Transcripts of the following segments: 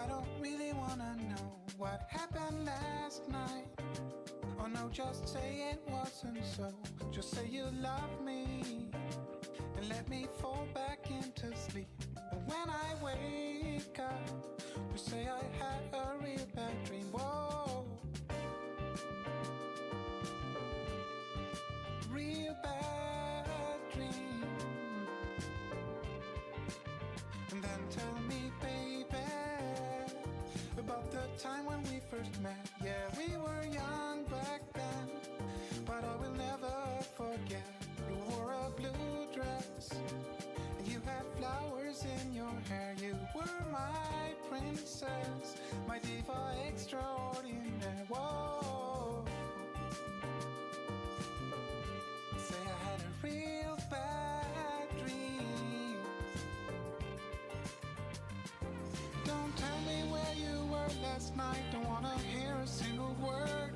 I don't really wanna know what happened last night. Oh no, just say it wasn't so. Just say you love me and let me fall back into sleep. And when I wake up, you say I had a real bad dream. Whoa, real bad dream. And then tell me, baby, about the time when we first met. Yeah, we were young back then, but I will never forget. You wore a blue dress, and you had flowers in your hair. You were my princess, my diva extraordinaire. Whoa, say I had a real bad dream. Don't tell me where you were last night. Don't wanna hear a single word.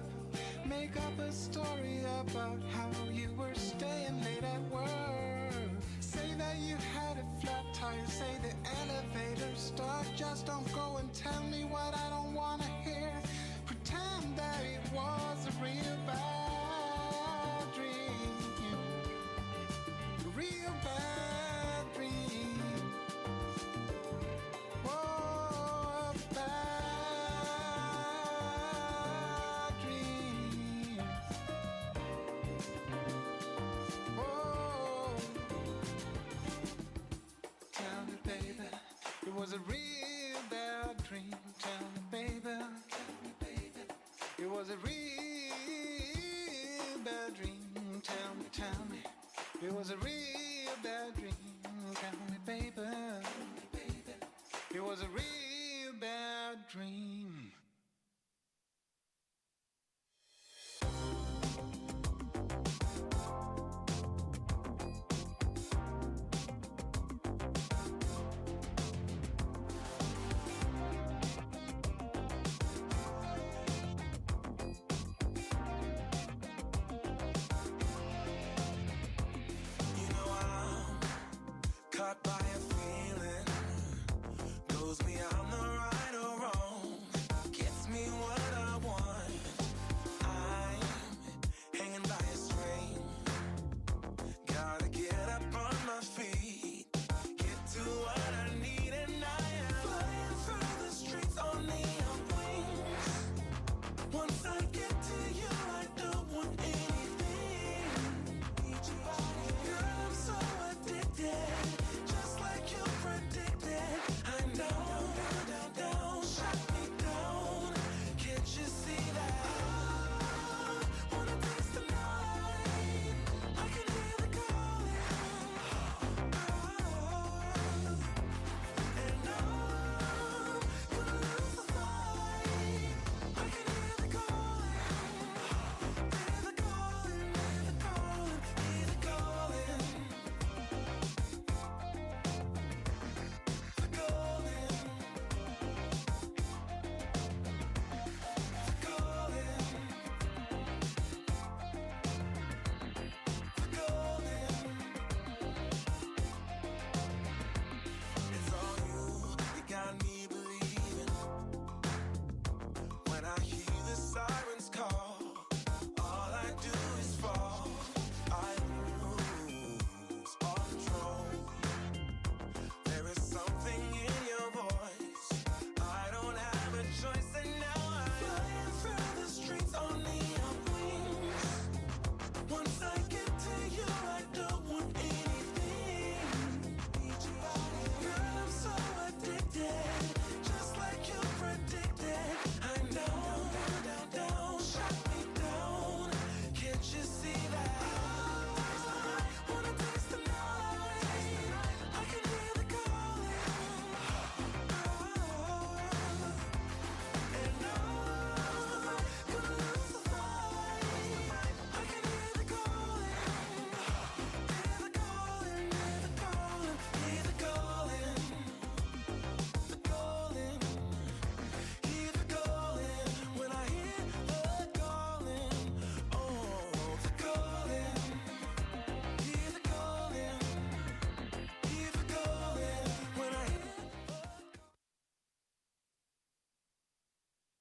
Make up a story about how you were staying late at work. Say that you had a flat tire. Say the elevator stuck. Just don't go and tell me what I don't wanna hear. Pretend that it was a real bad dream. Real bad dream. Whoa, a bad dream. Whoa. Tell me, baby, it was a real bad dream. Tell me, baby, it was a real bad dream. Tell me, it was a real bad dream. Tell me, baby, it was a real bad dream. You know I'm caught by a feeling, knows me I'm the right or wrong.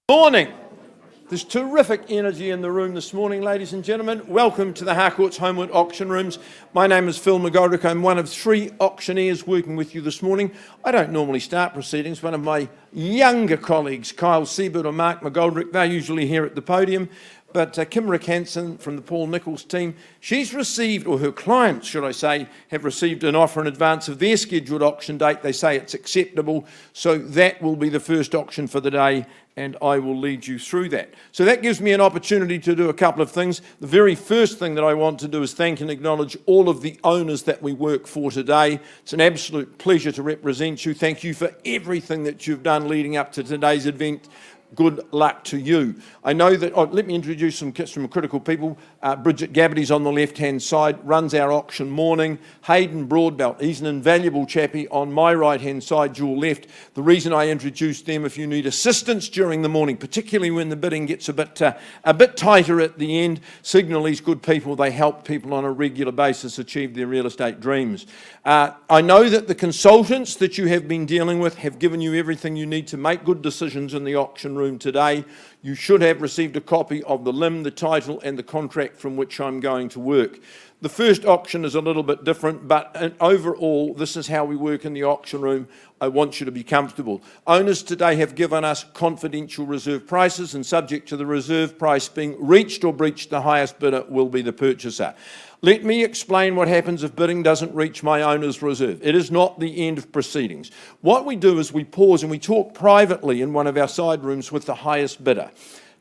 Morning. There's terrific energy in the room this morning, ladies and gentlemen. Welcome to the Harcourts Holmwood auction rooms. My name is Phil McGoldrick. I'm one of 3 auctioneers working with you this morning. I don't normally start proceedings. One of my younger colleagues, Kyle Siebert or Mark McGoldrick, they're usually here at the podium. But Kim Rick Hansen from the Paul Nichols team, she's received, or her clients, should I say, have received an offer in advance of their scheduled auction date. They say it's acceptable, so that will be the first auction for the day, and I will lead you through that. So that gives me an opportunity to do a couple of things. The very first thing that I want to do is thank and acknowledge all of the owners that we work for today. It's an absolute pleasure to represent you. Thank you for everything that you've done leading up to today's event. Good luck to you. I know that, let me introduce some critical people. Bridget Gabbity's on the left-hand side, runs our auction morning. Hayden Broadbelt, he's an invaluable chappie on my right-hand side, your left. The reason I introduced them, if you need assistance during the morning, particularly when the bidding gets a bit tighter at the end, signal these good people. They help people on a regular basis achieve their real estate dreams. I know that the consultants that you have been dealing with have given you everything you need to make good decisions in the auction room today. You should have received a copy of the LIM, the title and the contract from which I'm going to work. The first auction is a little bit different, but overall this is how we work in the auction room. I want you to be comfortable. Owners today have given us confidential reserve prices, and subject to the reserve price being reached or breached, the highest bidder will be the purchaser. Let me explain what happens if bidding doesn't reach my owner's reserve. It is not the end of proceedings. What we do is we pause and we talk privately in one of our side rooms with the highest bidder.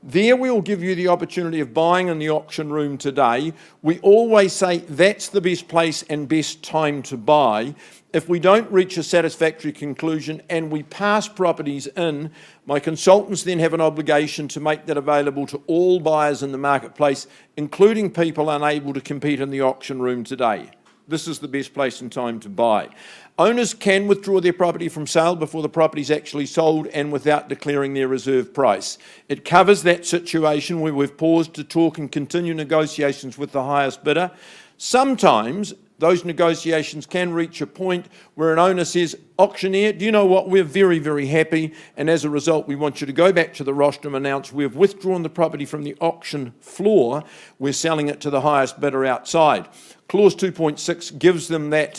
There we will give you the opportunity of buying in the auction room today. We always say that's the best place and best time to buy. If we don't reach a satisfactory conclusion and we pass properties in, my consultants then have an obligation to make that available to all buyers in the marketplace, including people unable to compete in the auction room today. This is the best place and time to buy. Owners can withdraw their property from sale before the property is actually sold and without declaring their reserve price. It covers that situation where we've paused to talk and continue negotiations with the highest bidder. Sometimes those negotiations can reach a point where an owner says, auctioneer, do you know what, we're very, very happy, and as a result we want you to go back to the rostrum and announce we've withdrawn the property from the auction floor, we're selling it to the highest bidder outside. Clause 2.6 gives them that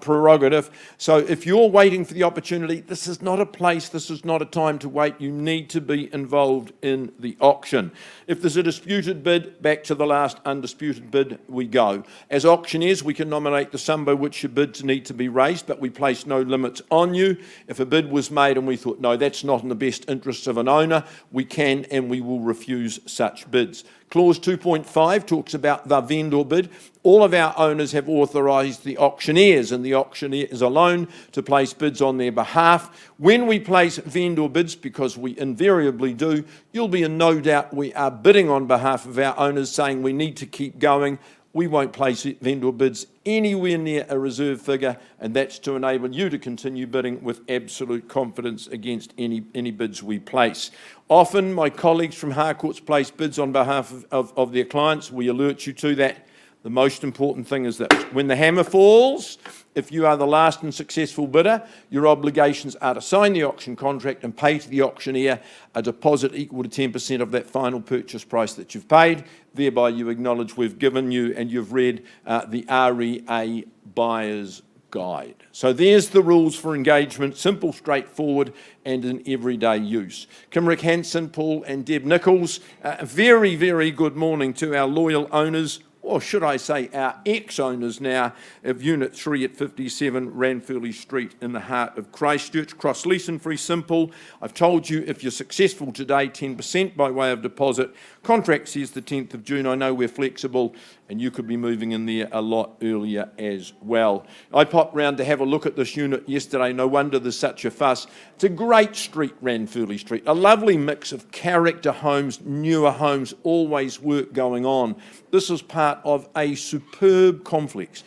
prerogative. So if you're waiting for the opportunity, this is not a place, this is not a time to wait. You need to be involved in the auction. If there's a disputed bid, back to the last undisputed bid we go. As auctioneers, we can nominate the sum by which your bids need to be raised, but we place no limits on you. If a bid was made and we thought, no, that's not in the best interests of an owner, we can and we will refuse such bids. Clause 2.5 talks about the vendor bid. All of our owners have authorised the auctioneers and the auctioneers alone to place bids on their behalf. When we place vendor bids, because we invariably do, you'll be in no doubt we are bidding on behalf of our owners, saying we need to keep going. We won't place vendor bids anywhere near a reserve figure, and that's to enable you to continue bidding with absolute confidence against any bids we place. Often my colleagues from Harcourts place bids on behalf of their clients. We alert you to that. The most important thing is that when the hammer falls, if you are the last and successful bidder, your obligations are to sign the auction contract and pay to the auctioneer a deposit equal to 10% of that final purchase price that you've paid. Thereby you acknowledge we've given you and you've read the REA Buyer's Guide. So there's the rules for engagement, simple, straightforward and in everyday use. Kim Rick Hansen, Paul and Deb Nichols, a very, very good morning to our loyal owners, or should I say our ex-owners now, of Unit 3 at 57 Ranfurly Street in the heart of Christchurch. Cross-lease and free simple. I've told you if you're successful today, 10% by way of deposit. Contract says the 10th of June. I know we're flexible and you could be moving in there a lot earlier as well. I popped round to have a look at this unit yesterday. No wonder there's such a fuss. It's a great street, Ranfurly Street. A lovely mix of character homes, newer homes, always work going on. This is part part of a superb complex,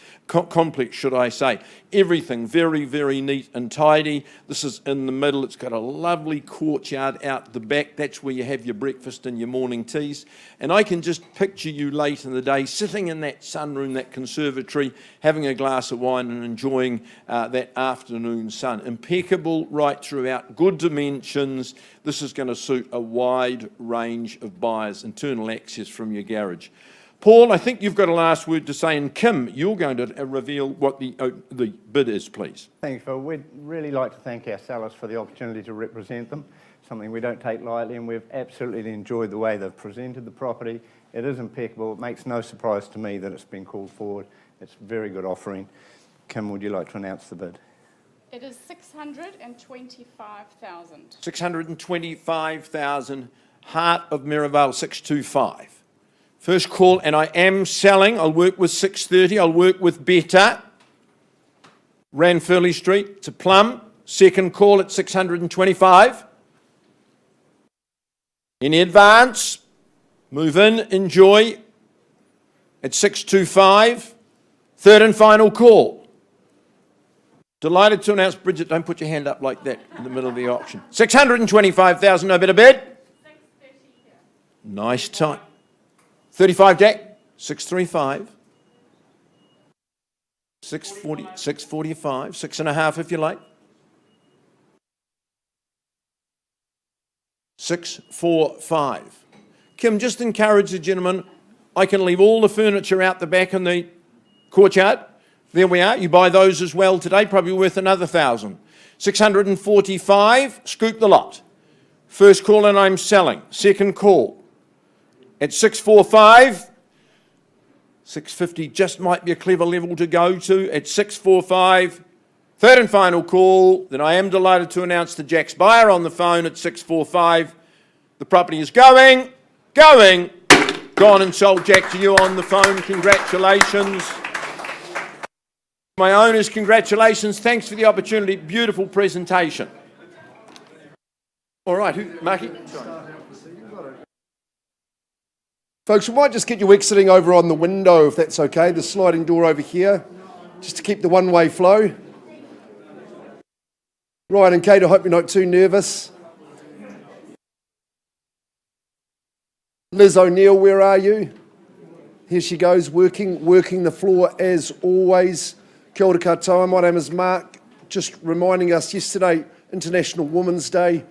should I say. Everything very, very neat and tidy. This is in the middle. It's got a lovely courtyard out the back. That's where you have your breakfast and your morning teas. And I can just picture you late in the day sitting in that sunroom, that conservatory, having a glass of wine and enjoying that afternoon sun. Impeccable right throughout, good dimensions. This is going to suit a wide range of buyers. Internal access from your garage. Paul, I think you've got a last word to say, and Kim, you're going to reveal what the bid is, please. Thanks, Phil. We'd really like to thank our sellers for the opportunity to represent them, something we don't take lightly, and we've absolutely enjoyed the way they've presented the property. It is impeccable. It makes no surprise to me that it's been called forward. It's a very good offering. Kim, would you like to announce the bid? It is 625,000. 625,000, Heart of Mirabelle, 625. First call, and I am selling. I'll work with 630. I'll work with better. Ranfurly Street, it's a plum. Second call at 625. Any advance? Move in, enjoy. At 625. Third and final call. Delighted to announce, Bridget, don't put your hand up like that in the middle of the auction. 625,000, no better bid? 630 here. Nice time. 35, Jack. 635. 640, 645. 6.5 if you like. 645. Kim, just encourage the gentleman. I can leave all the furniture out the back in the courtyard. There we are. You buy those as well today, probably worth another 1,000. 645, scoop the lot. First call and I'm selling. Second call at 645. 650 just might be a clever level to go to at 645. Third and final call. Then I am delighted to announce the Jack's buyer on the phone at 645. The property is going, gone and sold. Jack, to you on the phone. Congratulations. My owners, congratulations. Thanks for the opportunity. Beautiful presentation. All right, Maki? Folks, we might just get you exiting over on the window, if that's okay. The sliding door over here, just to keep the one-way flow. Ryan and Kate, I hope you're not too nervous. Liz O'Neill, where are you? Here she goes, working the floor as always. Kia ora katoa, my name is Mark. Just reminding us yesterday, International Women's Day,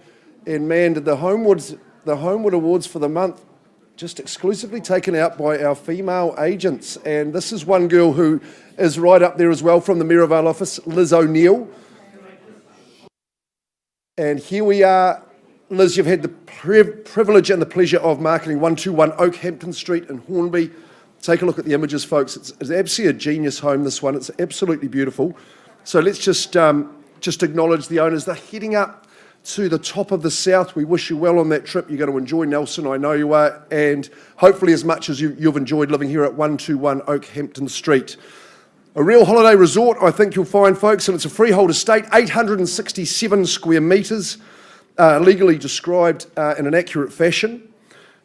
and man, did the Holmwood Awards for the month just exclusively taken out by our female agents. And this is one girl who is right up there as well from the Mayorvale office, Liz O'Neill. And here we are. Liz, you've had the privilege and the pleasure of marketing 121 Oakhampton Street in Hornby. Take a look at the images, folks. It's absolutely a genius home, this one. It's absolutely beautiful. So let's just acknowledge the owners. They're heading up to the top of the south. We wish you well on that trip. You're going to enjoy Nelson, I know you are, and hopefully as much as you've enjoyed living here at 121 Oakhampton Street. A real holiday resort, I think you'll find, folks, and it's a freehold estate, 867 square metres, legally described in an accurate fashion.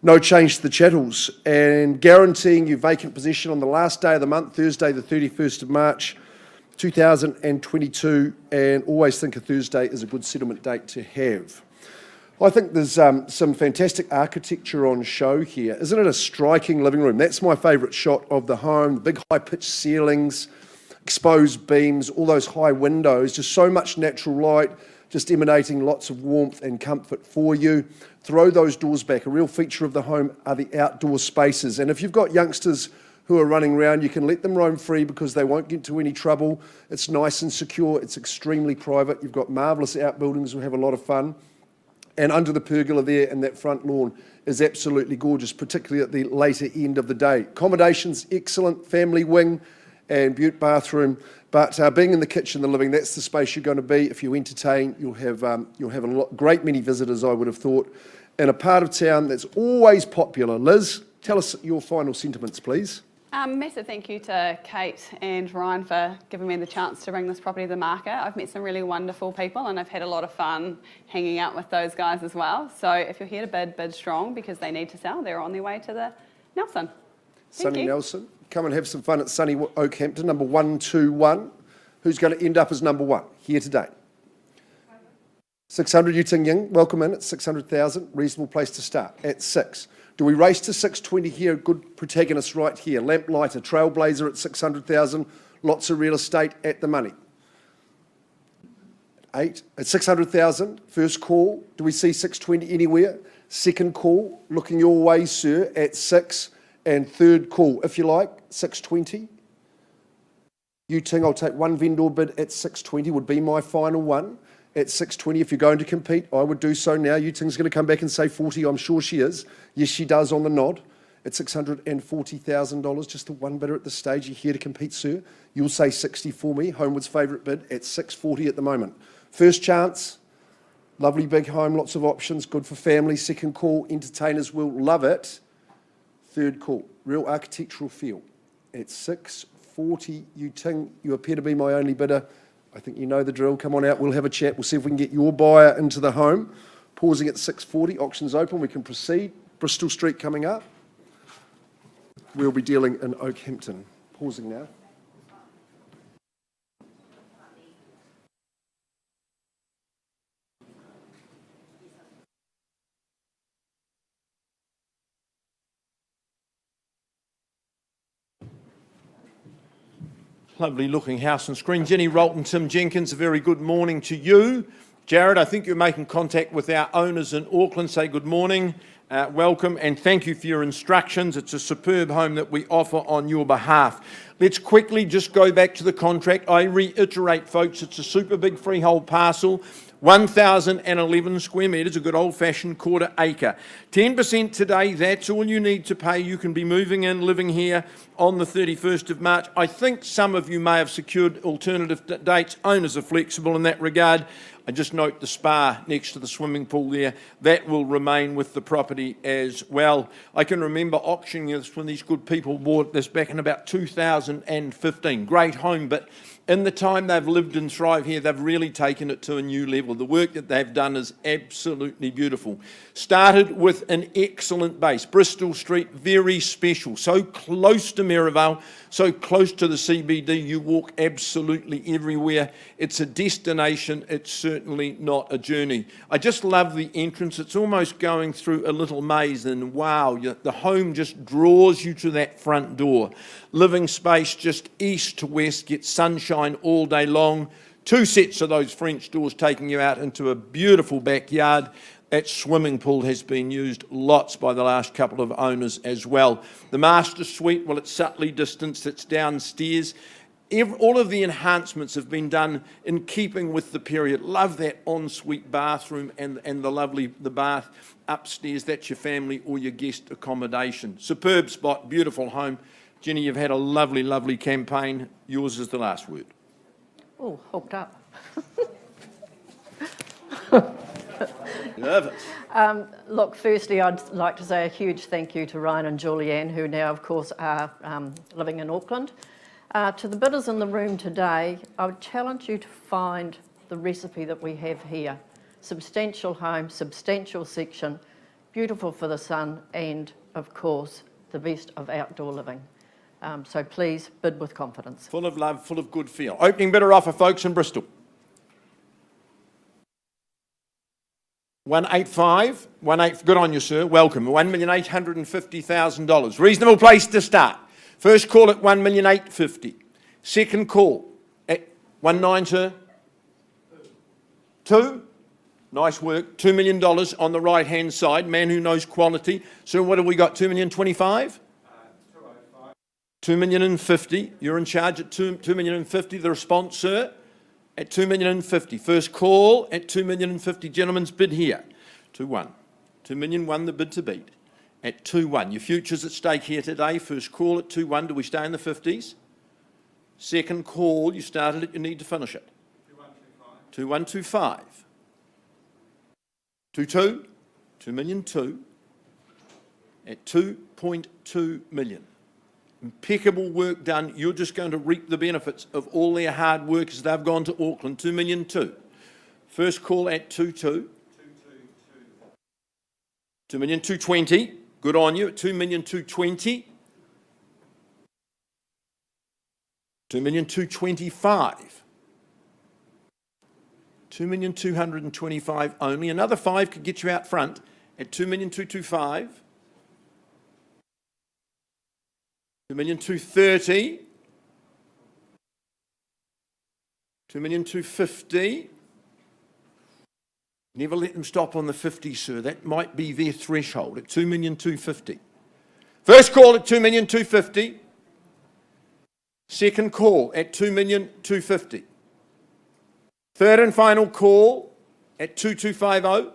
No change to the chattels, and guaranteeing you vacant possession on the last day of the month, Thursday the 31st of March 2022, and always think a Thursday is a good settlement date to have. I think there's some fantastic architecture on show here. Isn't it a striking living room? That's my favourite shot of the home, the big high-pitched ceilings, exposed beams, all those high windows, just so much natural light, just emanating lots of warmth and comfort for you. Throw those doors back. A real feature of the home are the outdoor spaces. And if you've got youngsters who are running around, you can let them roam free because they won't get into any trouble. It's nice and secure. It's extremely private. You've got marvellous outbuildings who have a lot of fun. And under the pergola there and that front lawn is absolutely gorgeous, particularly at the later end of the day. Accommodations, excellent, family wing and beaut bathroom. But being in the kitchen, the living, that's the space you're going to be. If you entertain, you'll have great many visitors, I would have thought, in a part of town that's always popular. Liz, tell us your final sentiments, please. Massive thank you to Kate and Ryan for giving me the chance to bring this property to the market. I've met some really wonderful people and I've had a lot of fun hanging out with those guys as well. So if you're here to bid strong because they need to sell. They're on their way to the Nelson. Sunny Nelson, come and have some fun at sunny Oakhampton, number 121. Who's going to end up as number 1 here today? 600, Yu Ting Ying, welcome in at 600,000, reasonable place to start at 6. Do we race to 620 here? Good protagonist right here. Lamplighter, Trailblazer at 600,000, lots of real estate at the money. 8 at 600,000, first call. Do we see 620 anywhere? Second call, looking your way, sir, at 6. And third call, if you like, 620. Yu Ting, I'll take one vendor bid at 620, would be my final one. At 620, if you're going to compete, I would do so now. Yu Ting's going to come back and say 40, I'm sure she is. Yes, she does on the nod. At $640,000, just the one bidder at this stage. You're here to compete, sir. You'll say 60 for me. Homewood's favourite bid at 640 at the moment. First chance, lovely big home, lots of options, good for families. Second call, entertainers will love it. Third call, real architectural feel. At 640, Yu Ting, you appear to be my only bidder. I think you know the drill. Come on out, we'll have a chat. We'll see if we can get your buyer into the home. Pausing at 640, auction's open, we can proceed. Bristol Street coming up. We'll be dealing in Oakhampton. Pausing now. Lovely looking house and screen. Jenny Rolton, Tim Jenkins, a very good morning to you. Jared, I think you're making contact with our owners in Auckland. Say good morning, welcome, and thank you for your instructions. It's a superb home that we offer on your behalf. Let's quickly just go back to the contract. I reiterate, folks, it's a super big freehold parcel. 1,011 square metres, a good old-fashioned quarter acre. 10% today, that's all you need to pay. You can be moving in, living here on the 31st of March. I think some of you may have secured alternative dates. Owners are flexible in that regard. I just note the spa next to the swimming pool there. That will remain with the property as well. I can remember auctioning this when these good people bought this back in about 2015. Great home, but in the time they've lived and thrived here, they've really taken it to a new level. The work that they've done is absolutely beautiful. Started with an excellent base. Bristol Street, very special. So close to Merivale, so close to the CBD, you walk absolutely everywhere. It's a destination, it's certainly not a journey. I just love the entrance. It's almost going through a little maze, and wow, the home just draws you to that front door. Living space just east to west, gets sunshine all day long. 2 sets of those French doors taking you out into a beautiful backyard. That swimming pool has been used lots by the last couple of owners as well. The master suite, well, it's subtly distanced, it's downstairs. All of the enhancements have been done in keeping with the period. Love that ensuite bathroom and the bath upstairs. That's your family or your guest accommodation. Superb spot, beautiful home. Jenny, you've had a lovely, lovely campaign. Yours is the last word. Oh, hooked up. Nervous. Look, firstly, I'd like to say a huge thank you to Ryan and Julianne, who now, of course, are living in Auckland. To the bidders in the room today, I would challenge you to find the recipe that we have here. Substantial home, substantial section, beautiful for the sun, and, of course, the best of outdoor living. So please bid with confidence. Full of love, full of good feel. Opening bidder offer, folks, in Bristol. 185, good on you, sir, welcome. $1,850,000. Reasonable place to start. First call at $1,850,000. Second call at 19, sir. 2. Nice work. $2 million on the right-hand side. Man who knows quality. So what have we got? $2,025,000? 2,050,000. You're in charge at $2,050,000. The response, sir, at $2,050,000. First call at $2,050,000. Gentlemen's bid here. 2-1. $2,001,000 the bid to beat. At 2-1. Your future's at stake here today. First call at 2-1. Do we stay in the 50s? Second call, you started it, you need to finish it. 2,125. 2-2. 2,002,000 at 2.2 million. Impeccable work done. You're just going to reap the benefits of all their hard work as they've gone to Auckland. 2,002,000. First call at 2-2. 2,220,000. Good on you at 2,220,000. 2,225,000. 2,225,000 only. Another 5 could get you out front at 2,225,000. 2,230,000. 2,250,000. Never let them stop on the 50, sir. That might be their threshold at 2,250,000. First call at 2,250,000. Second call at 2,250,000. Third and final call at 2,250,000.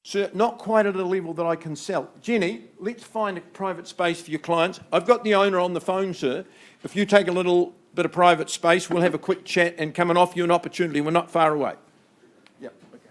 Sir, not quite at a level that I can sell. Jenny, let's find a private space for your clients. I've got the owner on the phone, sir. If you take a little bit of private space, we'll have a quick chat and come and offer you an opportunity. We're not far away. Yep, okay.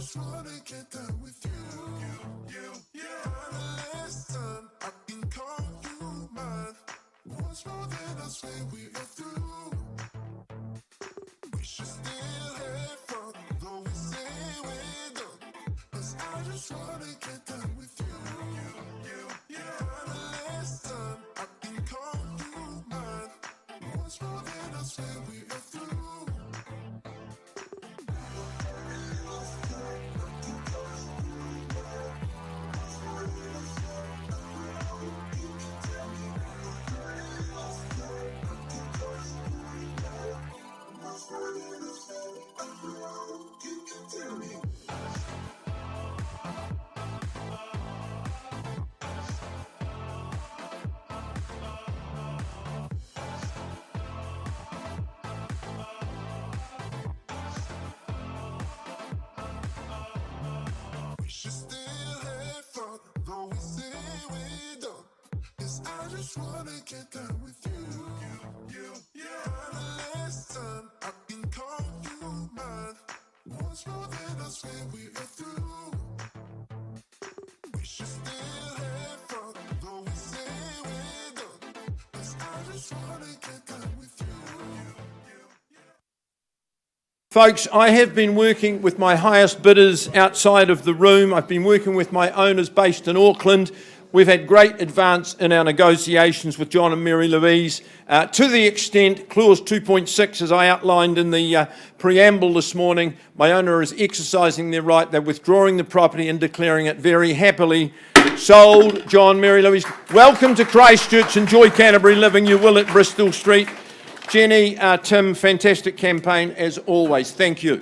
just wanna get done with you. Kinda listen, I can call you mine. Once more than I swear we are through. We should still have fun, though we say we're done. 'Cause I just wanna get done with you. Kinda listen, I can call you mine. Once more than I swear we are through. We should still have fun, though we say we're done. 'Cause I just wanna get done with you. Kinda listen, I can call you mine. Once more than I swear we are through. We Folks, I have been working with my highest bidders outside of the room. I've been working with my owners based in Auckland. We've had great advance in our negotiations with John and Mary Louise, to the extent, clause 2.6, as I outlined in the preamble this morning, my owner is exercising their right. They're withdrawing the property and declaring it very happily sold. John, Mary Louise, welcome to Christchurch. Enjoy Canterbury living. You will at Bristol Street. Jenny, Tim, fantastic campaign as always. Thank you.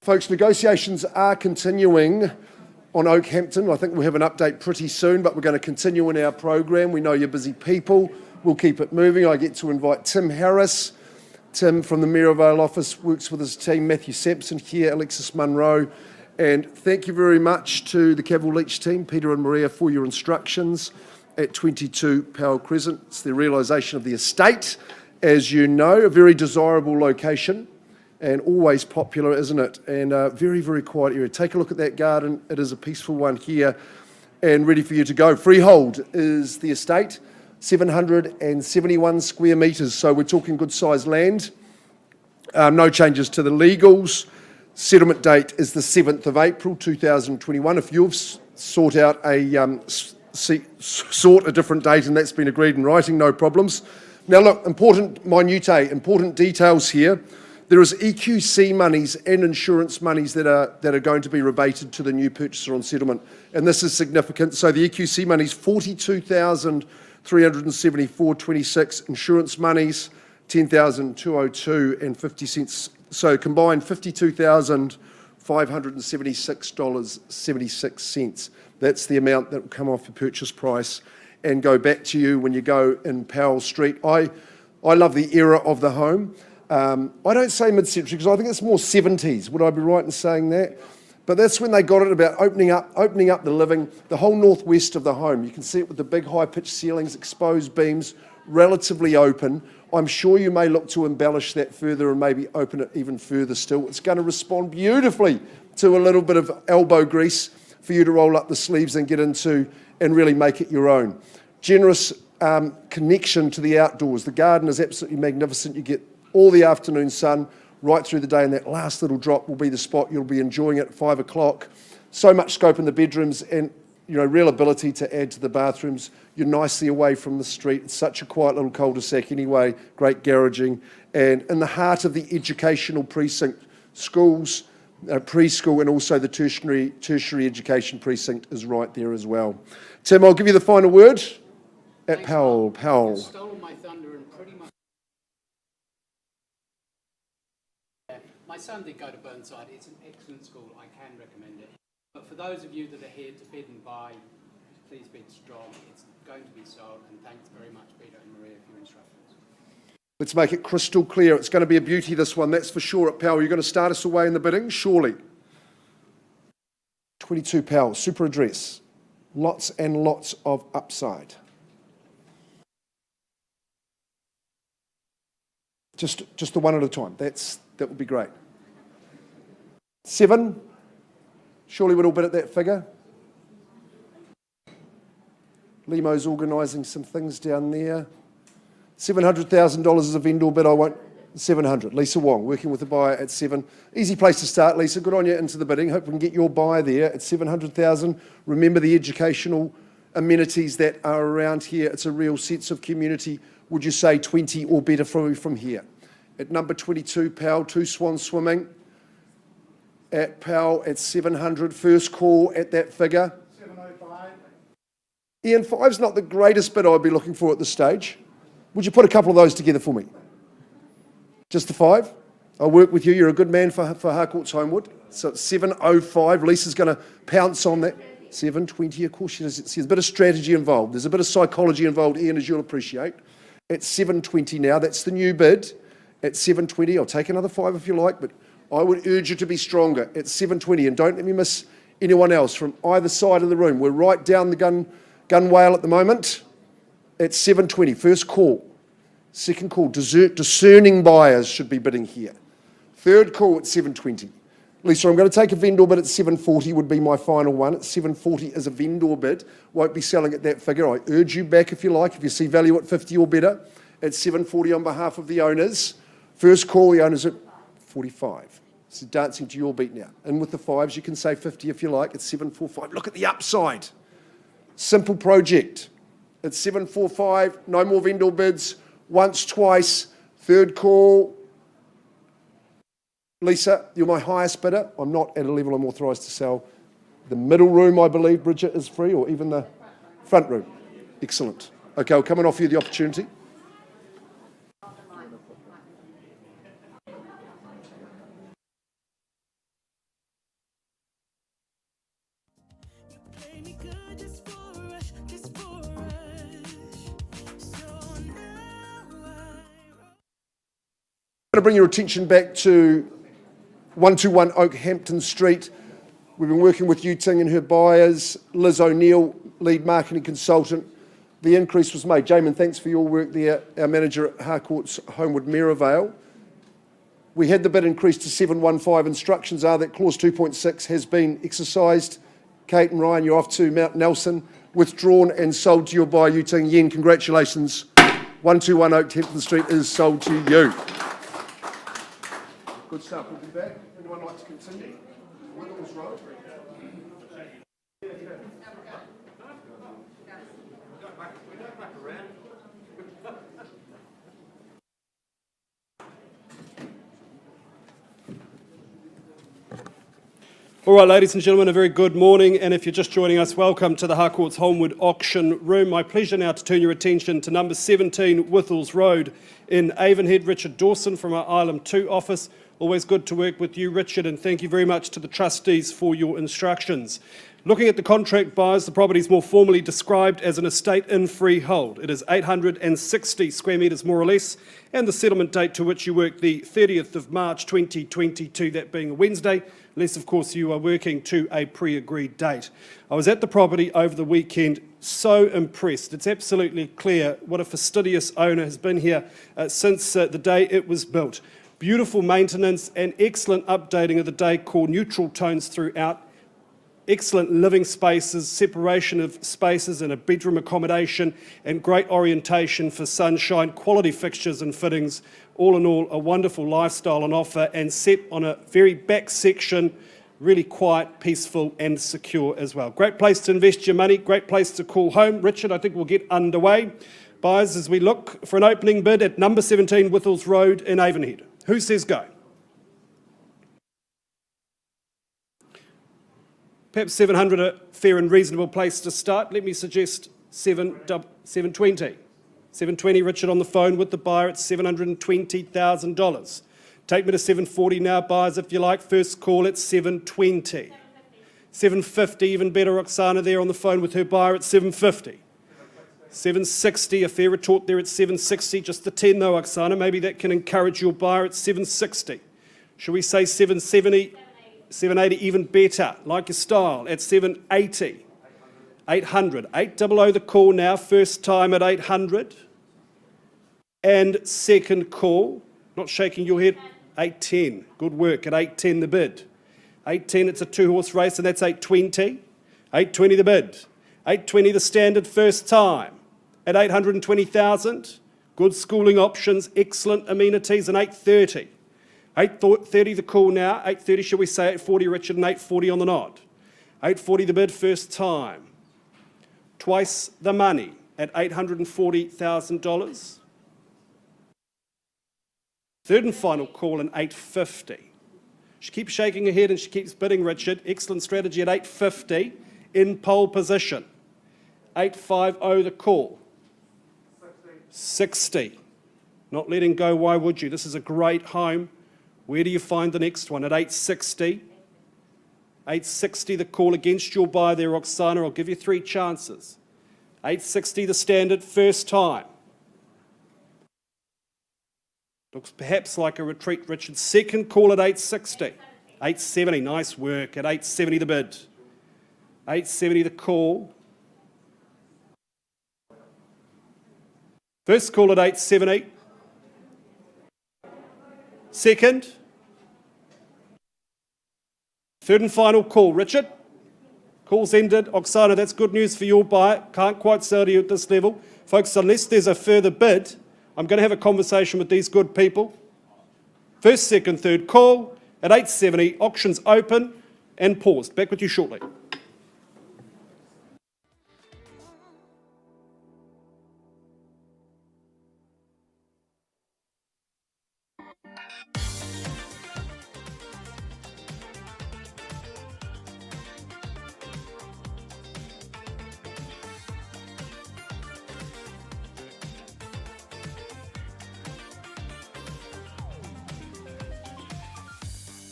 Folks, negotiations are continuing on Oakhampton. I think we'll have an update pretty soon, but we're going to continue in our program. We know you're busy people. We'll keep it moving. I get to invite Tim Harris. Tim from the Mayorvale office works with his team. Matthew Sampson here, Alexis Munro. And thank you very much to the Cavill Leach team, Peter and Maria, for your instructions at 22 Powell Crescent. It's the realisation of the estate, as you know, a very desirable location. And always popular, isn't it? And a very, very quiet area. Take a look at that garden. It is a peaceful one here and ready for you to go. Freehold is the estate, 771 square metres. So we're talking good sized land. No changes to the legals. Settlement date is the 7th of April 2021. If you've sought out sought a different date and that's been agreed in writing, no problems. Now look, important minutiae, important details here. There is EQC monies and insurance monies that are going to be rebated to the new purchaser on settlement, and this is significant. So the EQC monies, 42,374.26, insurance monies, 10,202 and 50 cents. So combined, $52,576.76. That's the amount that will come off the purchase price and go back to you when you go in Powell Street. I love the era of the home. I don't say mid-century because I think it's more 70s. Would I be right in saying that? But that's when they got it about opening up the living, the whole northwest of the home. You can see it with the big high-pitched ceilings, exposed beams, relatively open. I'm sure you may look to embellish that further and maybe open it even further still. It's going to respond beautifully to a little bit of elbow grease for you to roll up the sleeves and get into and really make it your own. Generous connection to the outdoors. The garden is absolutely magnificent. You get all the afternoon sun right through the day, and that last little drop will be the spot you'll be enjoying at 5 o'clock. So much scope in the bedrooms and, you know, real ability to add to the bathrooms. You're nicely away from the street. It's such a quiet little cul-de-sac anyway, great garaging. And in the heart of the educational precinct, schools, preschool, and also the tertiary education precinct is right there as well. Tim, I'll give you the final word at Powell. You stole my thunder and pretty much. My son did go to Burnside. It's an excellent school. I can recommend it. But for those of you that are here to bid and buy, please bid strong. It's going to be sold. And thanks very much, Peter and Maria, for your instructions. Let's make it crystal clear. It's going to be a beauty, this one. That's for sure at Powell. You're going to start us away in the bidding? Surely. 22 Powell, super address. Lots and lots of upside. Just the one at a time. That would be great. 7. Surely we'd all bid at that figure. Limo's organising some things down there. $700,000 is a vendor bid. I won't. 700. Lisa Wong, working with the buyer at 7. Easy place to start, Lisa. Good on you into the bidding. Hope we can get your buy there at 700,000. Remember the educational amenities that are around here. It's a real sense of community. Would you say 20 or better from here? At number 22, Powell, 2 Swan Swimming. At Powell at 700. First call at that figure. 705. Ian, 5's not the greatest bid I'd be looking for at this stage. Would you put a couple of those together for me? Just the 5? I'll work with you. You're a good man for Harcourts Holmwood. So it's 705. Lisa's going to pounce on that. 720, of course. There's a bit of strategy involved. There's a bit of psychology involved, Ian, as you'll appreciate. At 720 now. That's the new bid. At 720, I'll take another 5 if you like, but I would urge you to be stronger at 720. And don't let me miss anyone else from either side of the room. We're right down the gun whale at the moment. At 720, first call. Second call, discerning buyers should be bidding here. Third call at 720. Lisa, I'm going to take a vendor bid at 740 would be my final one. At 740 is a vendor bid. Won't be selling at that figure. I urge you back if you like, if you see value at 50 or better. At 740 on behalf of the owners. First call, the owners at 45. So dancing to your beat now. And with the fives, you can say 50 if you like. It's 745. Look at the upside. Simple project. It's 745. No more vendor bids. Once, twice. Third call. Lisa, you're my highest bidder. I'm not at a level I'm authorised to sell. The middle room, I believe, Bridget, is free, or even the front room. Excellent. Okay, I'll come and offer you the opportunity. I'm going to bring your attention back to 121 Oakhampton Street. We've been working with Yu Ting and her buyers, Liz O'Neill, lead marketing consultant. The increase was made. Jamin, thanks for your work there, our manager at Harcourts Holmwood, Merivale. We had the bid increased to 715. Instructions are that clause 2.6 has been exercised. Kate and Ryan, you're off to Mount Nelson, withdrawn and sold to your buyer, Yu Ting. Yen, congratulations. 121 Oakhampton Street is sold to you. Good stuff. We'll be back. Anyone like to continue? Wiggles Road. All right, ladies and gentlemen, a very good morning, and if you're just joining us, welcome to the Harcourts Holmwood auction room. My pleasure now to turn your attention to number 17 Withels Road in Avonhead. Richard Dawson from our Island 2 office. Always good to work with you, Richard, and thank you very much to the trustees for your instructions. Looking at the contract buyers, the property is more formally described as an estate in freehold. It is 860 square metres more or less, and the settlement date to which you work the 30th of March 2022, that being a Wednesday, unless of course you are working to a pre-agreed date. I was at the property over the weekend, so impressed. It's absolutely clear what a fastidious owner has been here since the day it was built. Beautiful maintenance and excellent updating of the decor, neutral tones throughout. Excellent living spaces, separation of spaces and a bedroom accommodation, and great orientation for sunshine, quality fixtures and fittings. All in all, a wonderful lifestyle on offer and set on a very back section, really quiet, peaceful and secure as well. Great place to invest your money, great place to call home. Richard, I think we'll get underway. Buyers, as we look for an opening bid at number 17 Withels Road in Avonhead. Who says go? Perhaps 700 a fair and reasonable place to start. Let me suggest 720. 720, Richard on the phone with the buyer at $720,000. Take me to 740 now, buyers, if you like. First call at 720. 750, even better, Oksana there on the phone with her buyer at 750. 760, a fair retort there at 760. Just the 10 though, Oksana. Maybe that can encourage your buyer at 760. Should we say 770? 780, even better, like your style, at 780. 800, 800 the call now, first time at 800. And second call, not shaking your head, 810. Good work, at 810 the bid. 810, it's a two-horse race, and that's 820. 820 the bid. 820 the standard first time. At 820,000, good schooling options, excellent amenities, and 830. 830 the call now, 830 shall we say 840 Richard, and 840 on the nod. 840 the bid first time. Twice the money at $840,000. Third and final call in 850. She keeps shaking her head and she keeps bidding, Richard. Excellent strategy at 850 in pole position. 850 the call. 60. Not letting go, why would you? This is a great home. Where do you find the next one? At 860. 860 the call against your buyer there, Oksana. I'll give you 3 chances. 860 the standard first time. Looks perhaps like a retreat, Richard. Second call at 860. 870, nice work. At 870 the bid. 870 the call. First call at 870. Second. Third and final call. Richard? Call's ended. Oksana, that's good news for your buyer. Can't quite sell to you at this level. Folks, unless there's a further bid, I'm going to have a conversation with these good people. First, second, third call at 8.70. Auctions open and paused. Back with you shortly.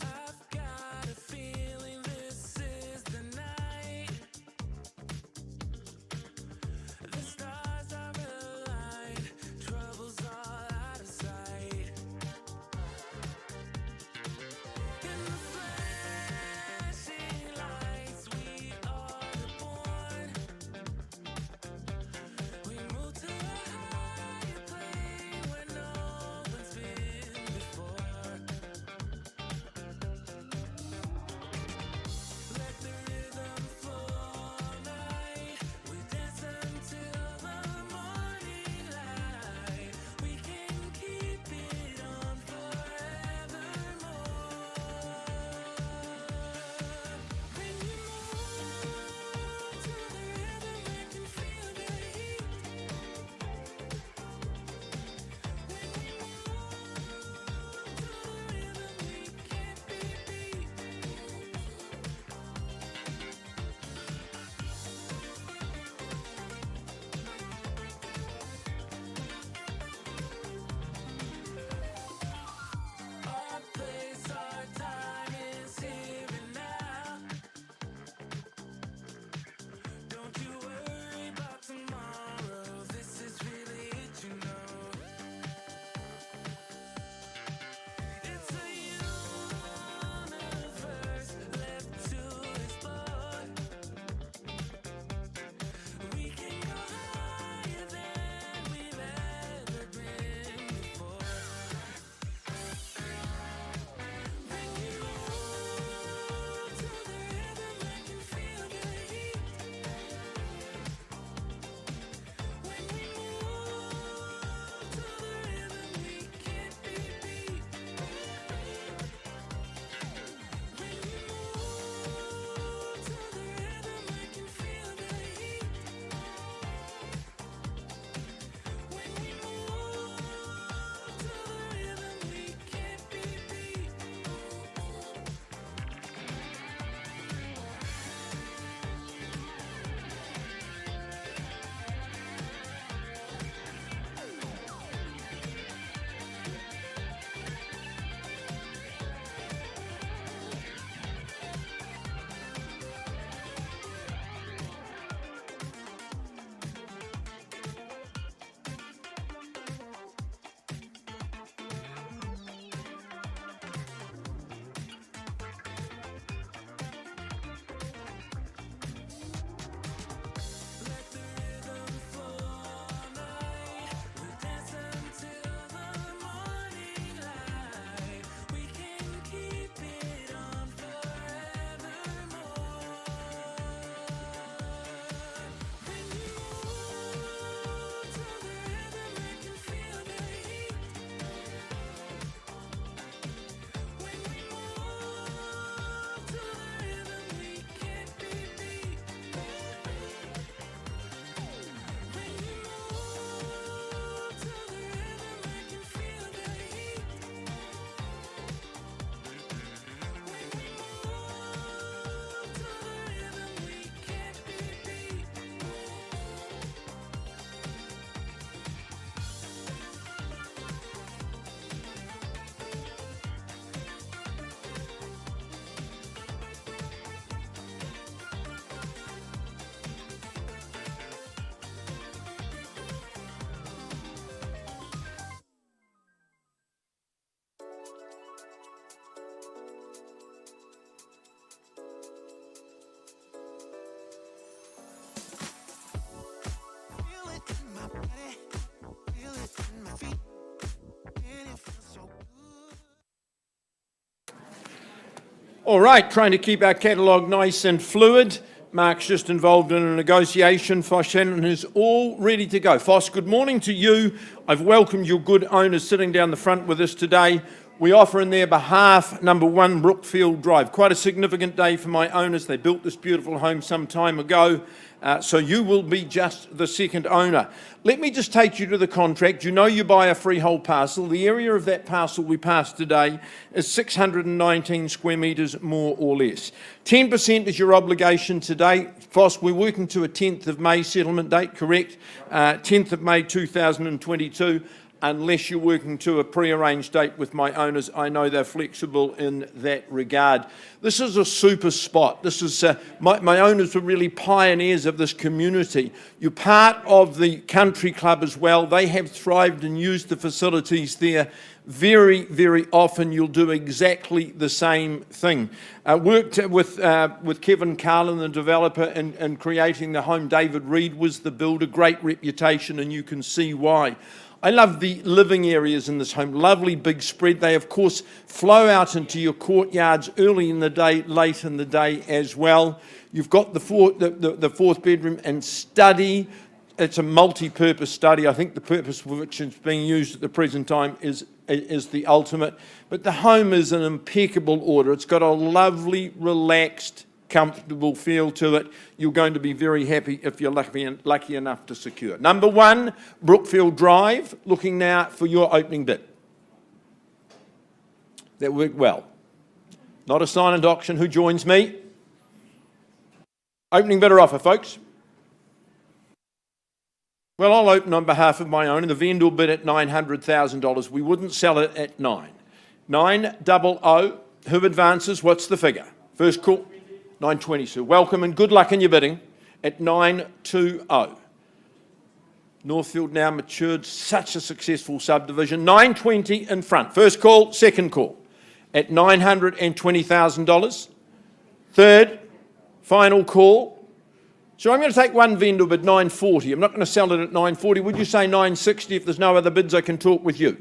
I've got a feeling this is the night. All right, trying to keep our catalogue nice and fluid. Mark's just involved in a negotiation. Foss Shannon is all ready to go. Foss, good morning to you. I've welcomed your good owners sitting down the front with us today. We offer in their behalf number 1 Brookfield Drive. Quite a significant day for my owners. They built this beautiful home some time ago, so you will be just the second owner. Let me just take you to the contract. You know you buy a freehold parcel. The area of that parcel we passed today is 619 square metres, more or less. 10% is your obligation today. Foss, we're working to a 10th of May settlement date, correct? 10th of May 2022. Unless you're working to a pre-arranged date with my owners, I know they're flexible in that regard. This is a super spot. This is my owners were really pioneers of this community. You're part of the country club as well. They have thrived and used the facilities there. Very, very often you'll do exactly the same thing. Worked with Kevin Carlin, the developer, in creating the home. David Reed was the builder. Great reputation, and you can see why. I love the living areas in this home. Lovely big spread. They, of course, flow out into your courtyards early in the day, late in the day as well. You've got the fourth bedroom and study. It's a multi-purpose study. I think the purpose for which it's being used at the present time is the ultimate. But the home is in impeccable order. It's got a lovely, relaxed, comfortable feel to it. You're going to be very happy if you're lucky enough to secure. Number 1, Brookfield Drive. Looking now for your opening bid. That worked well. Not a silent auction. Who joins me? Opening bidder offer, folks. Well, I'll open on behalf of my owner. The vendor bid at $900,000. We wouldn't sell it at 9. 900. Who advances? What's the figure? First call. 920, so welcome and good luck in your bidding at 920. Northfield now matured, such a successful subdivision. 920 in front. First call, second call at $920,000. Third, final call. So I'm going to take one vendor bid, 940. I'm not going to sell it at 940. Would you say 960 if there's no other bids? I can talk with you.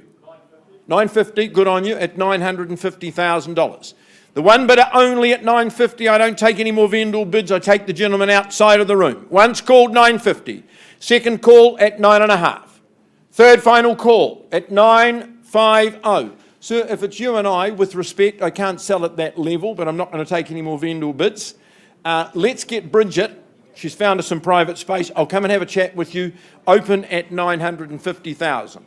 950, good on you, at $950,000. The one bidder only at 950. I don't take any more vendor bids. I take the gentleman outside of the room. Once called, 950. Second call at 9.5. Third final call at 950. Sir, if it's you and I, with respect, I can't sell at that level, but I'm not going to take any more vendor bids. Let's get Bridget. She's found us some private space. I'll come and have a chat with you. Open at 950,000.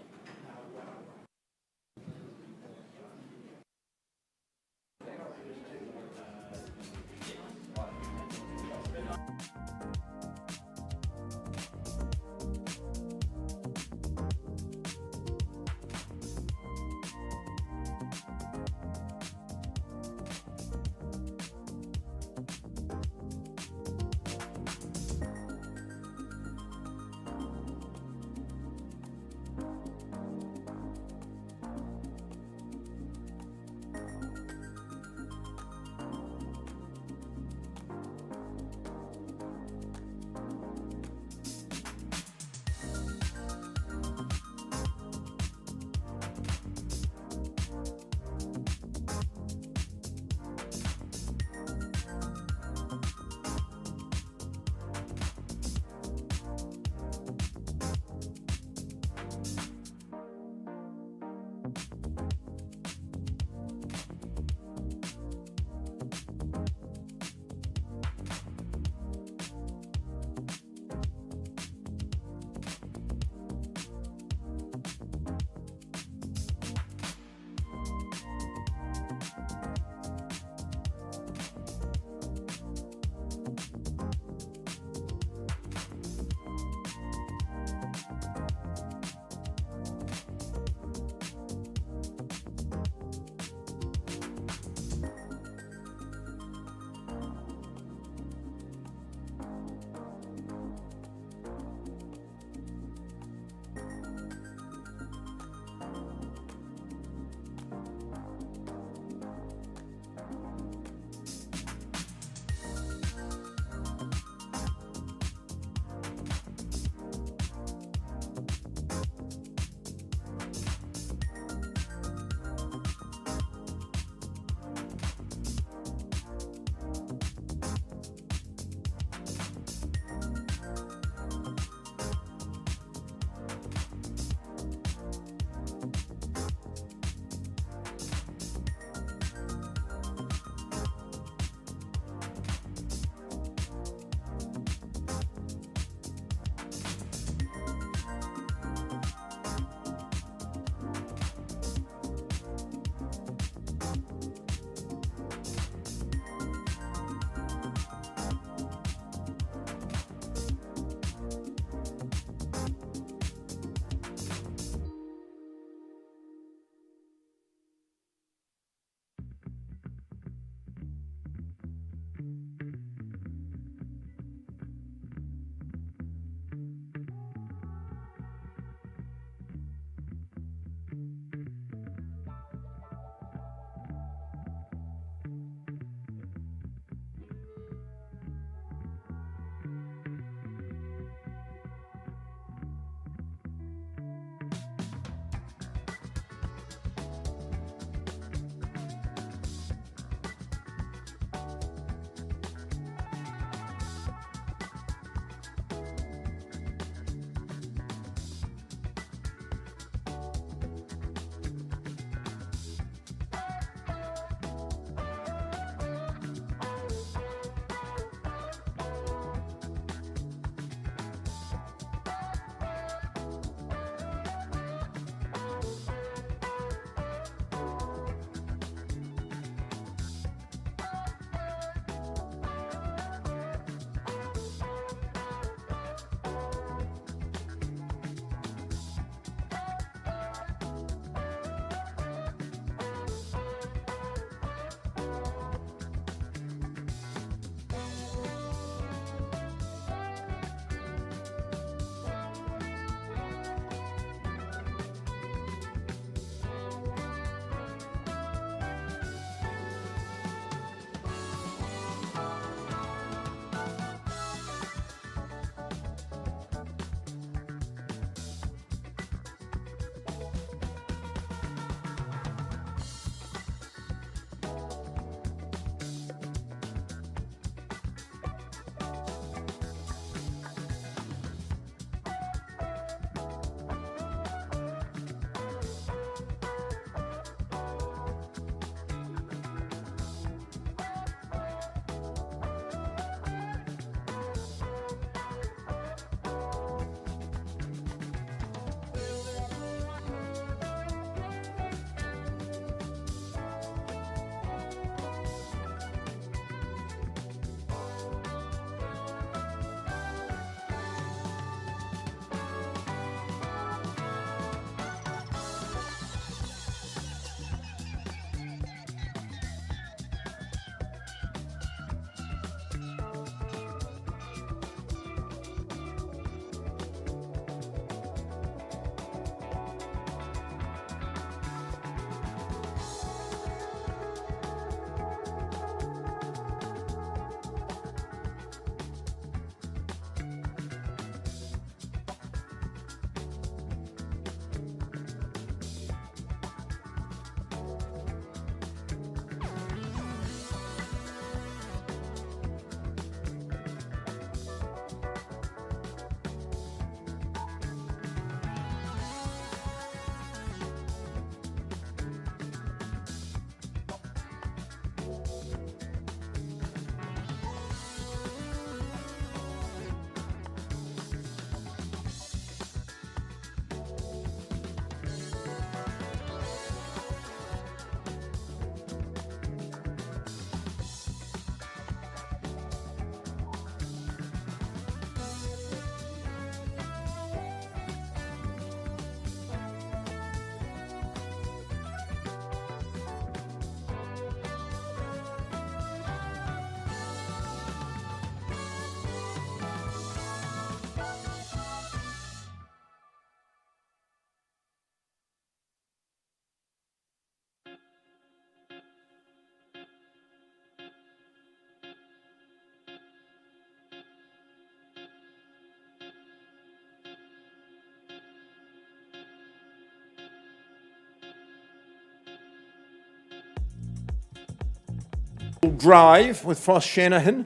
Drive with Foss Shanahan.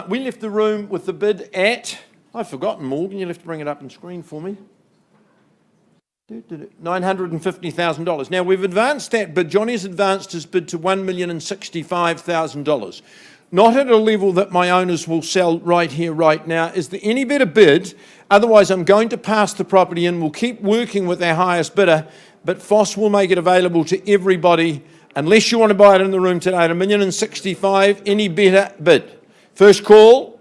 We left the room with the bid at, I've forgotten, Morgan, you'll have to bring it up on screen for me. $950,000. Now, we've advanced that bid. Johnny's advanced his bid to $1,065,000. Not at a level that my owners will sell right here, right now. Is there any better bid? Otherwise, I'm going to pass the property in. We'll keep working with our highest bidder, but Foss will make it available to everybody, unless you want to buy it in the room today at $1,065,000. Any better bid? First call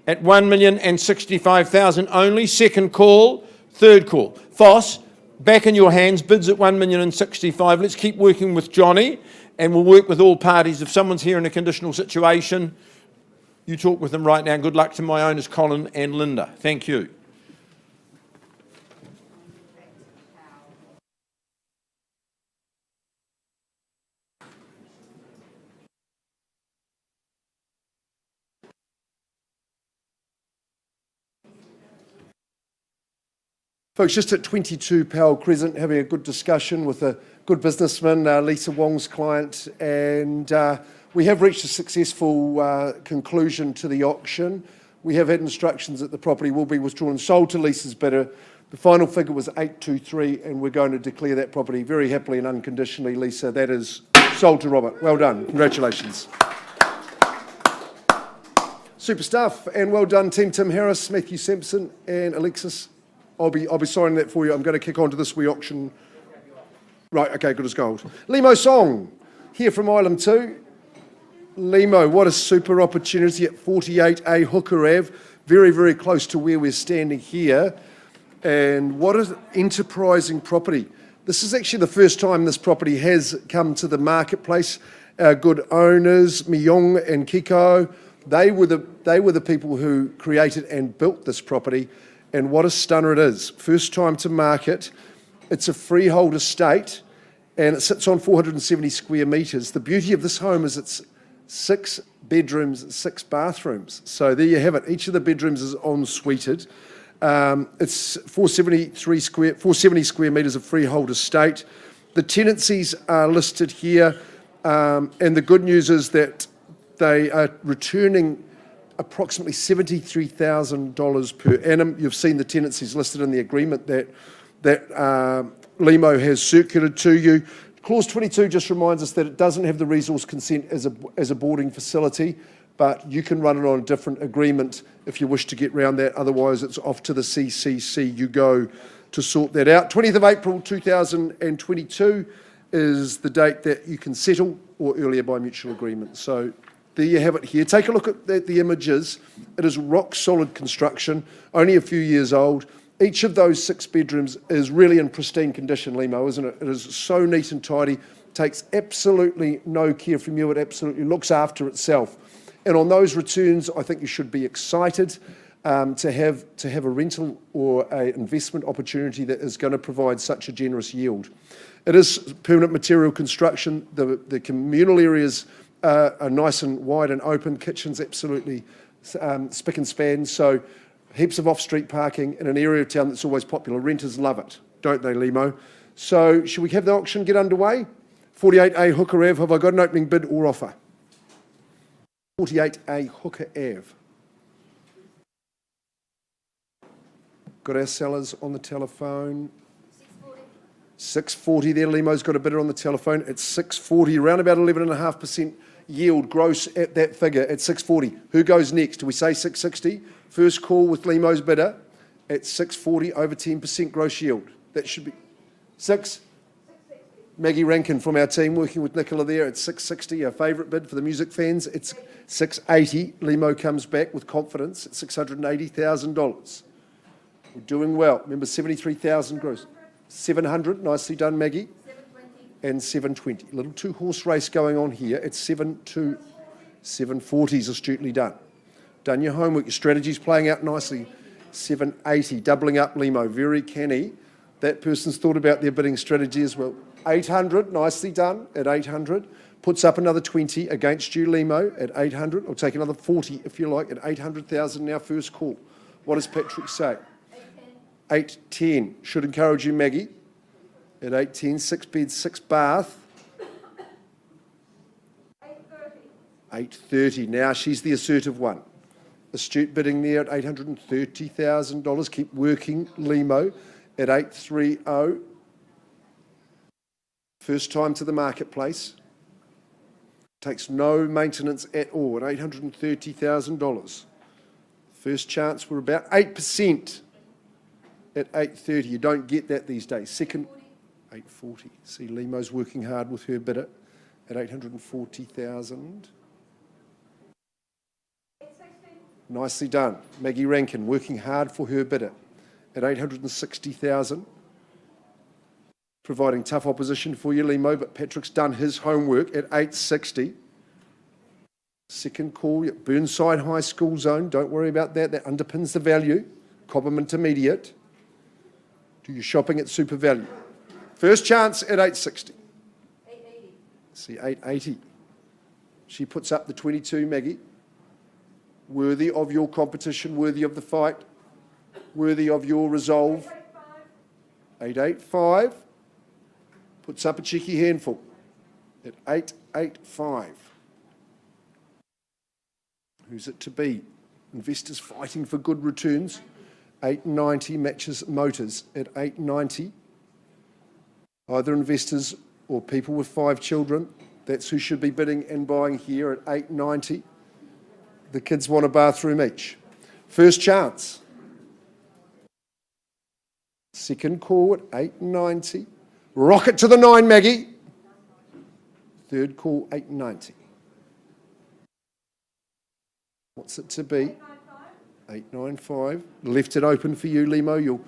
at $1,065,000 only. Second call, third call. Foss, back in your hands. Bids at $1,065,000. Let's keep working with Johnny, and we'll work with all parties. If someone's here in a conditional situation, you talk with them right now. Good luck to my owners, Colin and Linda. Thank you. Folks, just at 22 Powell Crescent, having a good discussion with a good businessman, Lisa Wong's client, and we have reached a successful conclusion to the auction. We have had instructions that the property will be withdrawn and sold to Lisa's bidder. The final figure was 823, and we're going to declare that property very happily and unconditionally, Lisa. That is sold to Robert. Well done. Congratulations. Super stuff, and well done, Team Tim Harris, Matthew Sampson, and Alexis. I'll be signing that for you. I'm going to kick on to this wee auction. Right, okay, good as gold. Limo Song, here from Island 2. Limo, what a super opportunity at 48A Hooker Ave, very, very close to where we're standing here. And what an enterprising property. This is actually the first time this property has come to the marketplace. Our good owners, Myong and Kiko, they were the people who created and built this property. And what a stunner it is. First time to market. It's a freehold estate and it sits on 470 square metres. The beauty of this home is it's 6 bedrooms, 6 bathrooms. So there you have it. Each of the bedrooms is en-suited. It's 470 square metres of freehold estate. The tenancies are listed here, and the good news is that they are returning approximately $73,000 per annum. You've seen the tenancies listed in the agreement that Limo has circulated to you. Clause 22 just reminds us that it doesn't have the resource consent as a boarding facility, but you can run it on a different agreement if you wish to get around that. Otherwise, it's off to the CCC. You go to sort that out. 20th of April 2022 is the date that you can settle, or earlier by mutual agreement. So there you have it here. Take a look at the images. It is rock solid construction, only a few years old. Each of those 6 bedrooms is really in pristine condition, Limo, isn't it? It is so neat and tidy, takes absolutely no care from you. It absolutely looks after itself. And on those returns, I think you should be excited to have a rental or an investment opportunity that is going to provide such a generous yield. It is permanent material construction. The communal areas are nice and wide and open. Kitchens absolutely spick and span. So heaps of off-street parking in an area of town that's always popular. Renters love it, don't they, Limo? So should we have the auction get underway? 48A Hooker Ave. Have I got an opening bid or offer? 48A Hooker Ave. Got our sellers on the telephone. 640 there. Limo's got a bidder on the telephone. It's 640, around about 11.5% yield gross at that figure at 640. Who goes next? Do we say 660? First call with Limo's bidder at 640, over 10% gross yield. That should be 6. Maggie Rankin from our team working with Nicola there at 660, our favourite bid for the music fans. It's 680. Limo comes back with confidence at $680,000. We're doing well. Remember, 73,000 gross. 700, nicely done, Maggie. 720. And 720. A little 2-horse race going on here. It's 740s astutely done. Done your homework. Your strategy's playing out nicely. 780, doubling up, Limo. Very canny. That person's thought about their bidding strategy as well. 800, nicely done at 800. Puts up another 20 against you, Limo, at 800. Or take another 40, if you like, at 800,000 now, first call. What does Patrick say? 810. Should encourage you, Maggie. At 810, 6 beds, 6 bath. 830. 830. Now she's the assertive one. Astute bidding there at $830,000. Keep working, Limo, at 830. First time to the marketplace. Takes no maintenance at all at $830,000. First chance, we're about 8% at 830. You don't get that these days. Second, 840. See, Limo's working hard with her bidder at 840,000. Nicely done. Maggie Rankin working hard for her bidder at 860,000. Providing tough opposition for you, Limo, but Patrick's done his homework at 860. Second call at Burnside High School zone. Don't worry about that. That underpins the value. Cobham Intermediate. Do your shopping at Super Value. First chance at 860. 880. See, 880. She puts up the 22, Maggie. Worthy of your competition, worthy of the fight, worthy of your resolve. 885. Puts up a cheeky handful at 885. Who's it to be? Investors fighting for good returns. 890 matches Motors at 890. Either investors or people with 5 children. That's who should be bidding and buying here at 890. The kids want a bathroom each. First chance. Second call at 890. Rocket to the 9, Maggie. Third call, 890. What's it to be? 895. Left it open for you, Limo. You'll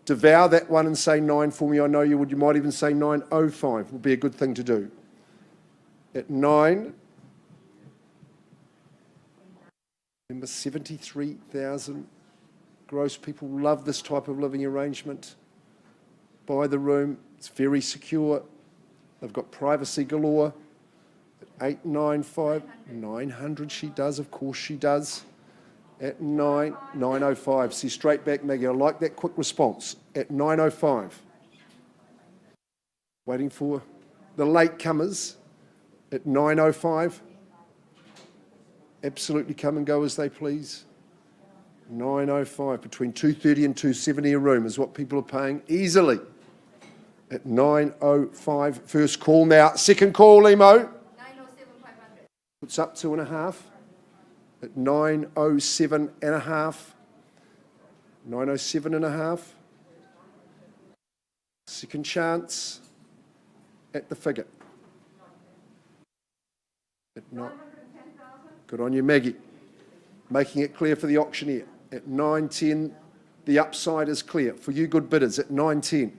devour that one and say 9 for me. I know you would. You might even say 905 would be a good thing to do. At 9. Remember, 73,000 gross. People love this type of living arrangement. Buy the room. It's very secure. They've got privacy galore. At 895, 900 she does, of course she does. At 905. See, straight back, Maggie. I like that quick response. At 905. Waiting for the latecomers. At 905. Absolutely come and go as they please. 905. Between 230 and 270 a room is what people are paying easily. At 905. First call now. Second call, Limo. 907,500. Puts up 2.5. At 907.5. 907.5. Second chance at the figure. At 910,000. Good on you, Maggie. Making it clear for the auctioneer. At 910, the upside is clear. For you good bidders, at 910.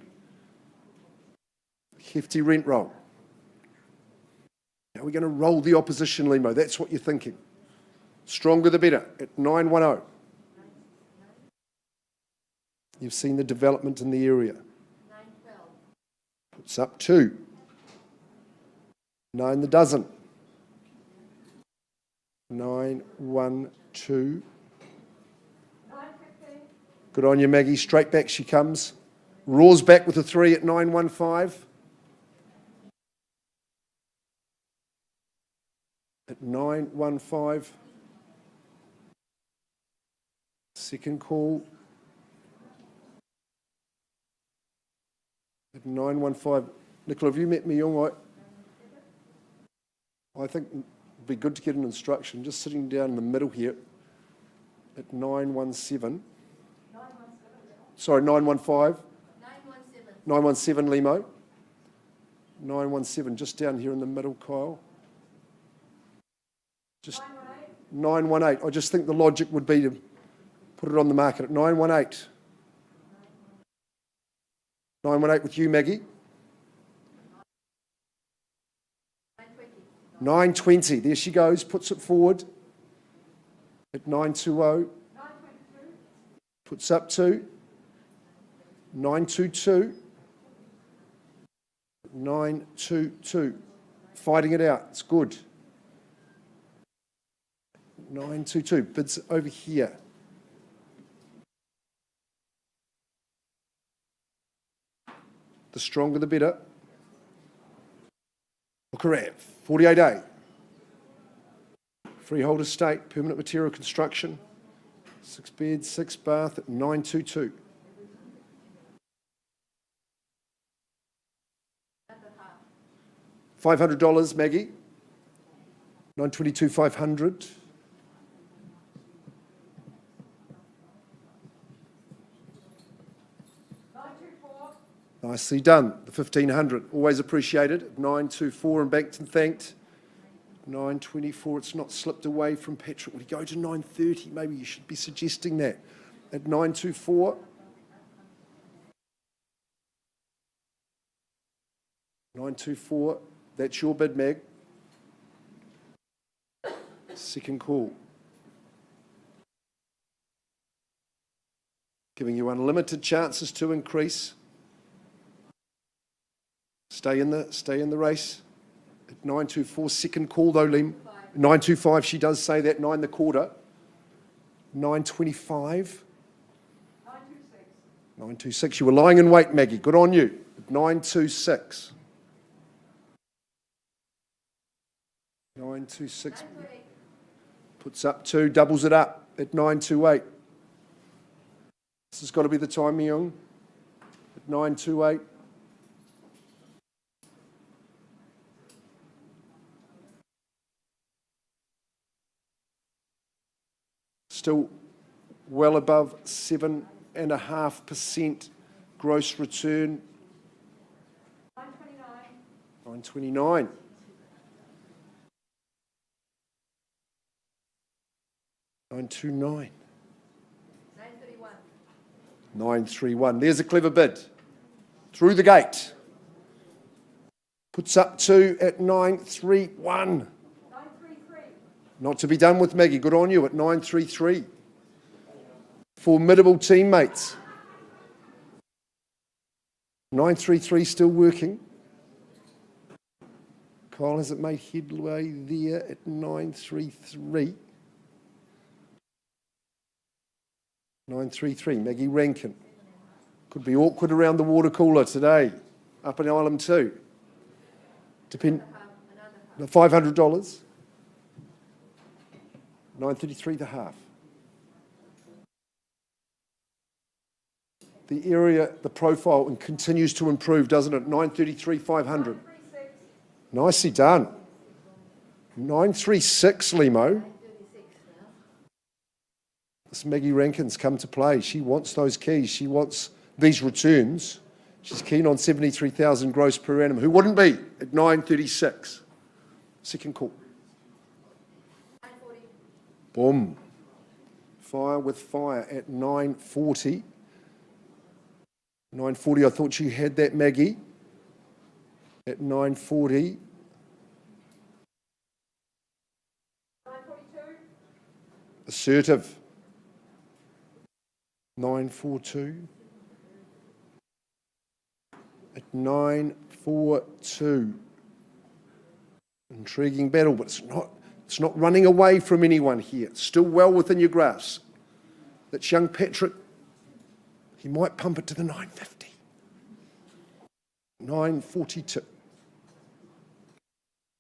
Hefty rent roll. Now we're going to roll the opposition, Limo. That's what you're thinking. Stronger the better at 910. You've seen the development in the area. 912. Puts up 2. 9 the dozen. 912. 915. Good on you, Maggie. Straight back she comes. Roars back with a 3 at 915. At 915. Second call. At 915. Nicola, have you met me young? I think it'd be good to get an instruction. Just sitting down in the middle here at 917. 917. Sorry, 915. 917. 917, Limo. 917, just down here in the middle, Kyle. Just 918. I just think the logic would be to put it on the market at 918. 918 with you, Maggie. 920. There she goes, puts it forward at 920. 922. Puts up 2. 922. 922. Fighting it out. It's good. 922. Bids over here. The stronger the better. Look around. 48A. Freehold estate, permanent material construction, 6 beds, 6 bath at 922. $500, Maggie. 922,500. Nicely done. The 1,500, always appreciated. 924 and banked and thanked. 924, it's not slipped away from Patrick. Would he go to 930? Maybe you should be suggesting that. At 924. 924, that's your bid, Meg. Second call. Giving you unlimited chances to increase. Stay in the race. At 924, second call though, Liam. 925, she does say that, 9 the quarter. 925. 926. 926, you were lying in wait, Maggie. Good on you. At 926. 926. Puts up 2, doubles it up at 928. This has got to be the time, Myung. At 928. Still well above 7.5% gross return. 929. 929. 931. 931. There's a clever bid. Through the gate. Puts up 2 at 931. Not to be done with, Maggie. Good on you at 933. Formidable teammates. 933 still working. Kyle, has it made headway there at 933? 933, Maggie Rankin. Could be awkward around the water cooler today, up in Island 2. $500. 933 the half. The area, the profile, and continues to improve, doesn't it? 933, 500. Nicely done. 936, Limo. This Maggie Rankin's come to play. She wants those keys. She wants these returns. She's keen on 73,000 gross per annum. Who wouldn't be at 936? Second call. 940. Boom. Fire with fire at 940. 940, I thought you had that, Maggie. At 940. 942. Assertive. 942. At 942. Intriguing battle, but it's not running away from anyone here. It's still well within your grasp. That's young Patrick. He might pump it to the 950. 942.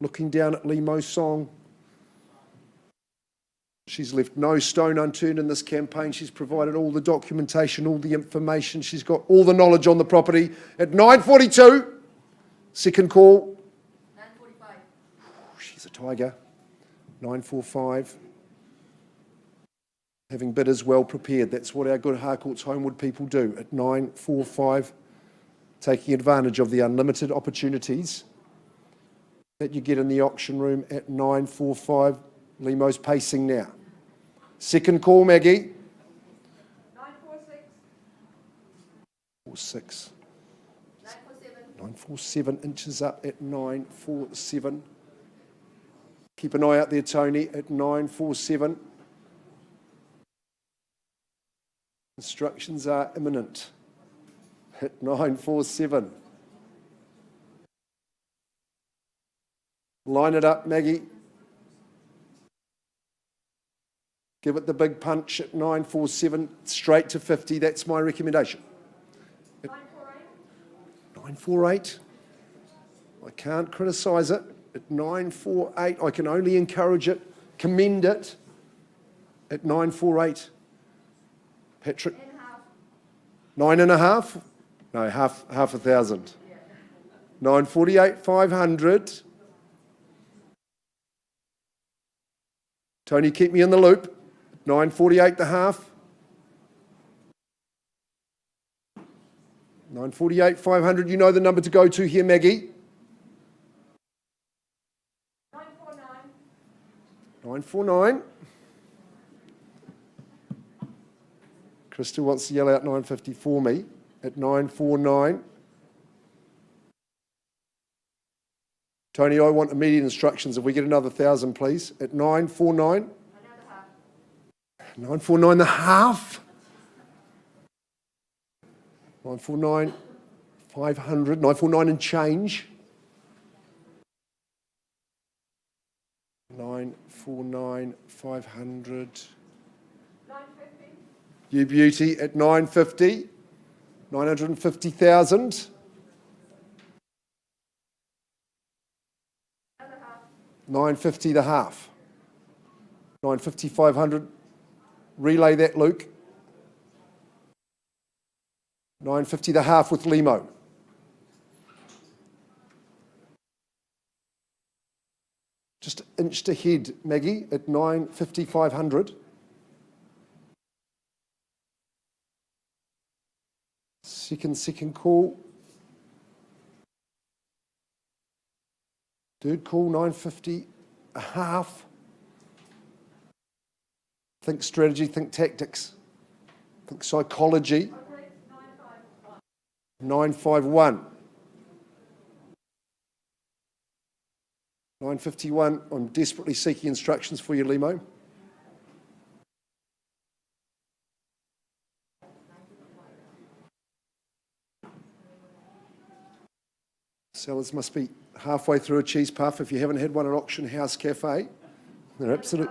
Looking down at Limo's song. She's left no stone unturned in this campaign. She's provided all the documentation, all the information. She's got all the knowledge on the property. At 942, second call. 945. She's a tiger. 945. Having bidders well prepared. That's what our good Harcourts Holmwood people do. At 945, taking advantage of the unlimited opportunities that you get in the auction room at 945. Limo's pacing now. Second call, Maggie. 946. 46. 947. 947 inches up at 947. Keep an eye out there, Tony, at 947. Instructions are imminent. At 947. Line it up, Maggie. Give it the big punch at 947, straight to 50. That's my recommendation. 948. 948. I can't criticise it. At 948, I can only encourage it. commend it at 948. Patrick? 9.5? No, half a thousand. 948, 500. Tony, keep me in the loop. 948 the half. 948, 500. You know the number to go to here, Maggie? 949. Krista wants to yell out 950 for me at 949. Tony, I want immediate instructions. If we get another 1,000, please, at 949. 949 the half. 949, 500. 949 and change. 949, 500. 950. You beauty at 950. 950,000. 950 the half. 950, 500. Relay that, Luke. 950 the half with Limo. Just inched ahead, Maggie, at 950, 500. Second call. Third call, 950, a half. Think strategy, think tactics, think psychology. 951. 951, I'm desperately seeking instructions for you, Limo. Sellers must be halfway through a cheese puff if you haven't had one at Auction House Cafe. They're absolute.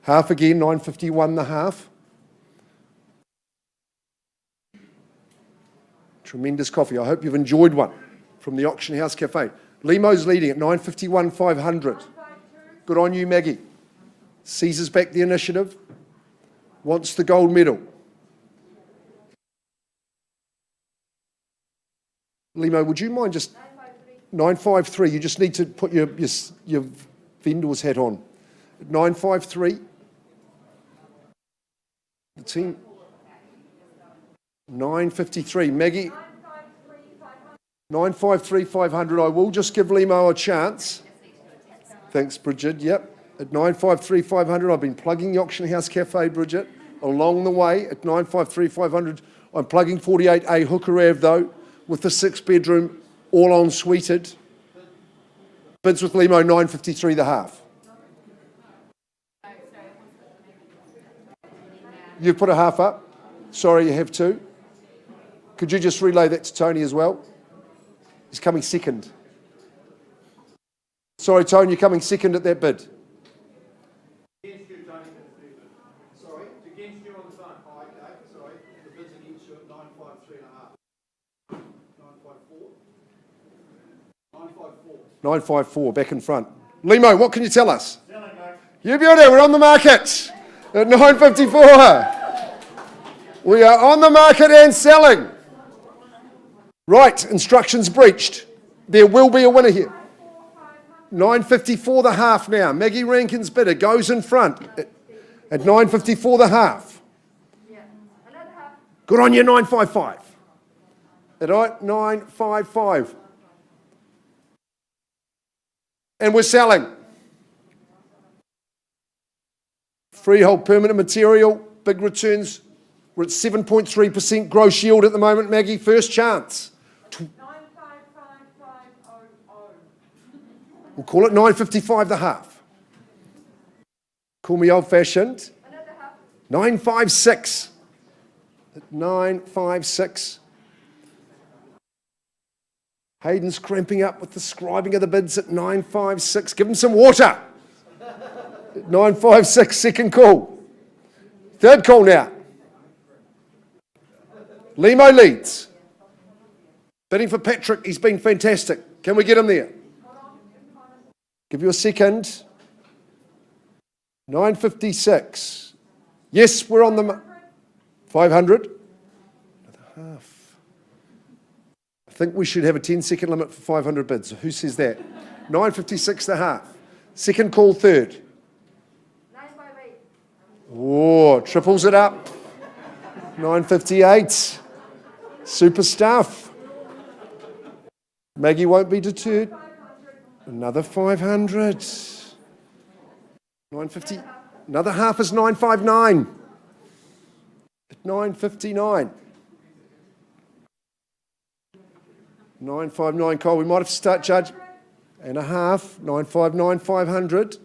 Half again, 951 the half. Tremendous coffee. I hope you've enjoyed one from the Auction House Cafe. Limo's leading at 951, 500. Good on you, Maggie. Caesar's back the initiative. Wants the gold medal. Limo, would you mind just... 953, you just need to put your vendor's hat on. 953. The team. 953. Maggie. 953, 500. I will just give Limo a chance. Thanks, Bridget. Yep. At 953, 500. I've been plugging the Auction House Cafe, Bridget, along the way. At 953, 500. I'm plugging 48A Hooker Ave, though, with the 6-bedroom, all en-suited. Bids with Limo, 953 the half. You've put a half up. Sorry, you have two. Could you just relay that to Tony as well? He's coming second. Sorry, Tony, you're coming second at that bid. Against you, Tony. Sorry, it's against you on the phone. Oh, okay, sorry. The bid's against you at 953 and a half. 954. 954. 954, back in front. Limo, what can you tell us? Selling, mate. You beauty, we're on the market at 954. We are on the market and selling. Right, instructions breached. There will be a winner here. 954 the half now. Maggie Rankin's bidder goes in front at 954 the half. Good on you, 955. At 955. And we're selling. Freehold permanent material, big returns. We're at 7.3% gross yield at the moment, Maggie. First chance. 955,500. We'll call it 955 the half. Call me old-fashioned. 956. At 956. Hayden's cramping up with the scribing of the bids at 956. Give him some water. At 956, second call. Third call now. Limo leads. Bidding for Patrick. He's been fantastic. Can we get him there? Give you a second. 956. Yes, we're on the 500. Another half. I think we should have a 10-second limit for 500 bids. Who says that? 956 the half. Second call, third. 958. Oh, triples it up. 958. Super stuff. Maggie won't be deterred. Another 500. 950. Another half is 959. At 959. 959, Cole. We might have to start charging. And a half. 959, 500.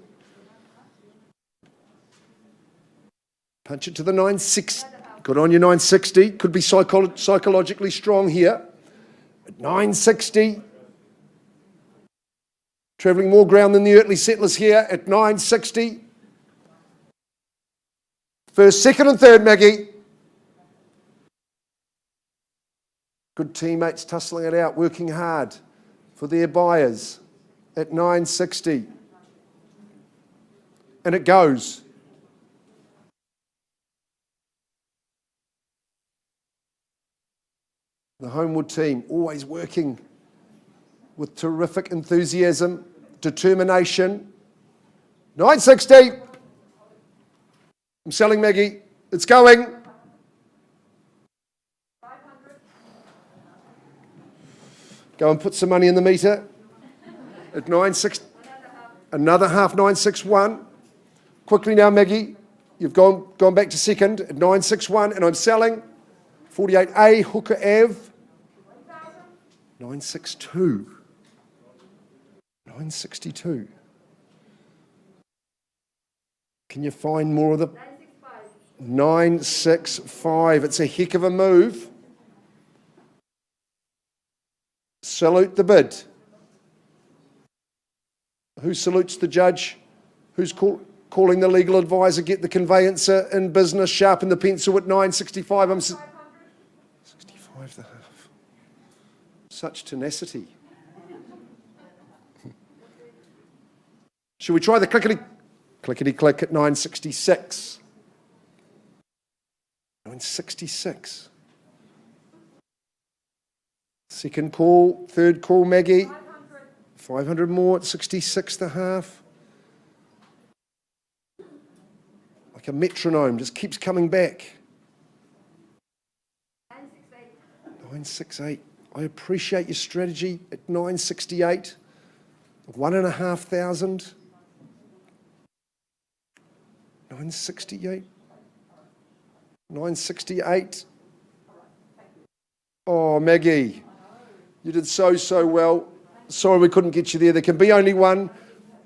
Punch it to the 960. Good on your 960. Could be psychologically strong here. At 960. Travelling more ground than the earthly settlers here at 960. First, second and third, Maggie. Good teammates tussling it out, working hard for their buyers at 960. And it goes. The Holmwood team always working with terrific enthusiasm, determination. 960. I'm selling, Maggie. It's going. 500. Go and put some money in the meter. At 960. Another half, 961. Quickly now, Maggie. You've gone back to second at 961, and I'm selling 48A Hooker Ave. 962. 962. Can you find more of the 965? It's a heck of a move. Salute the bid. Who salutes the judge? Who's calling the legal advisor? Get the conveyancer in business. Sharpen the pencil at 965. I'm 65 the half. Such tenacity. Should we try the clickety-click at 966? 966. Second call, third call, Maggie. 500 more at 66 the half. Like a metronome, just keeps coming back. 968. I appreciate your strategy at 968. 1,500. 968. 968. Oh, Maggie, you did so well. Sorry we couldn't get you there. There can be only one.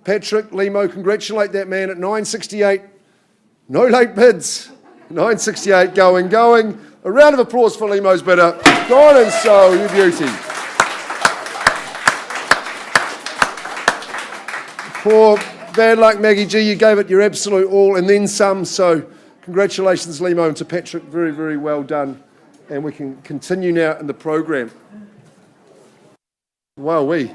Patrick, Limo, congratulate that man at 968. No late bids. 968 going. A round of applause for Limo's bidder. Go on and sew, you beauty. Poor bad luck, Maggie G. You gave it your absolute all and then some. So congratulations, Limo, and to Patrick. Very, very well done. And we can continue now in the program. Wowee.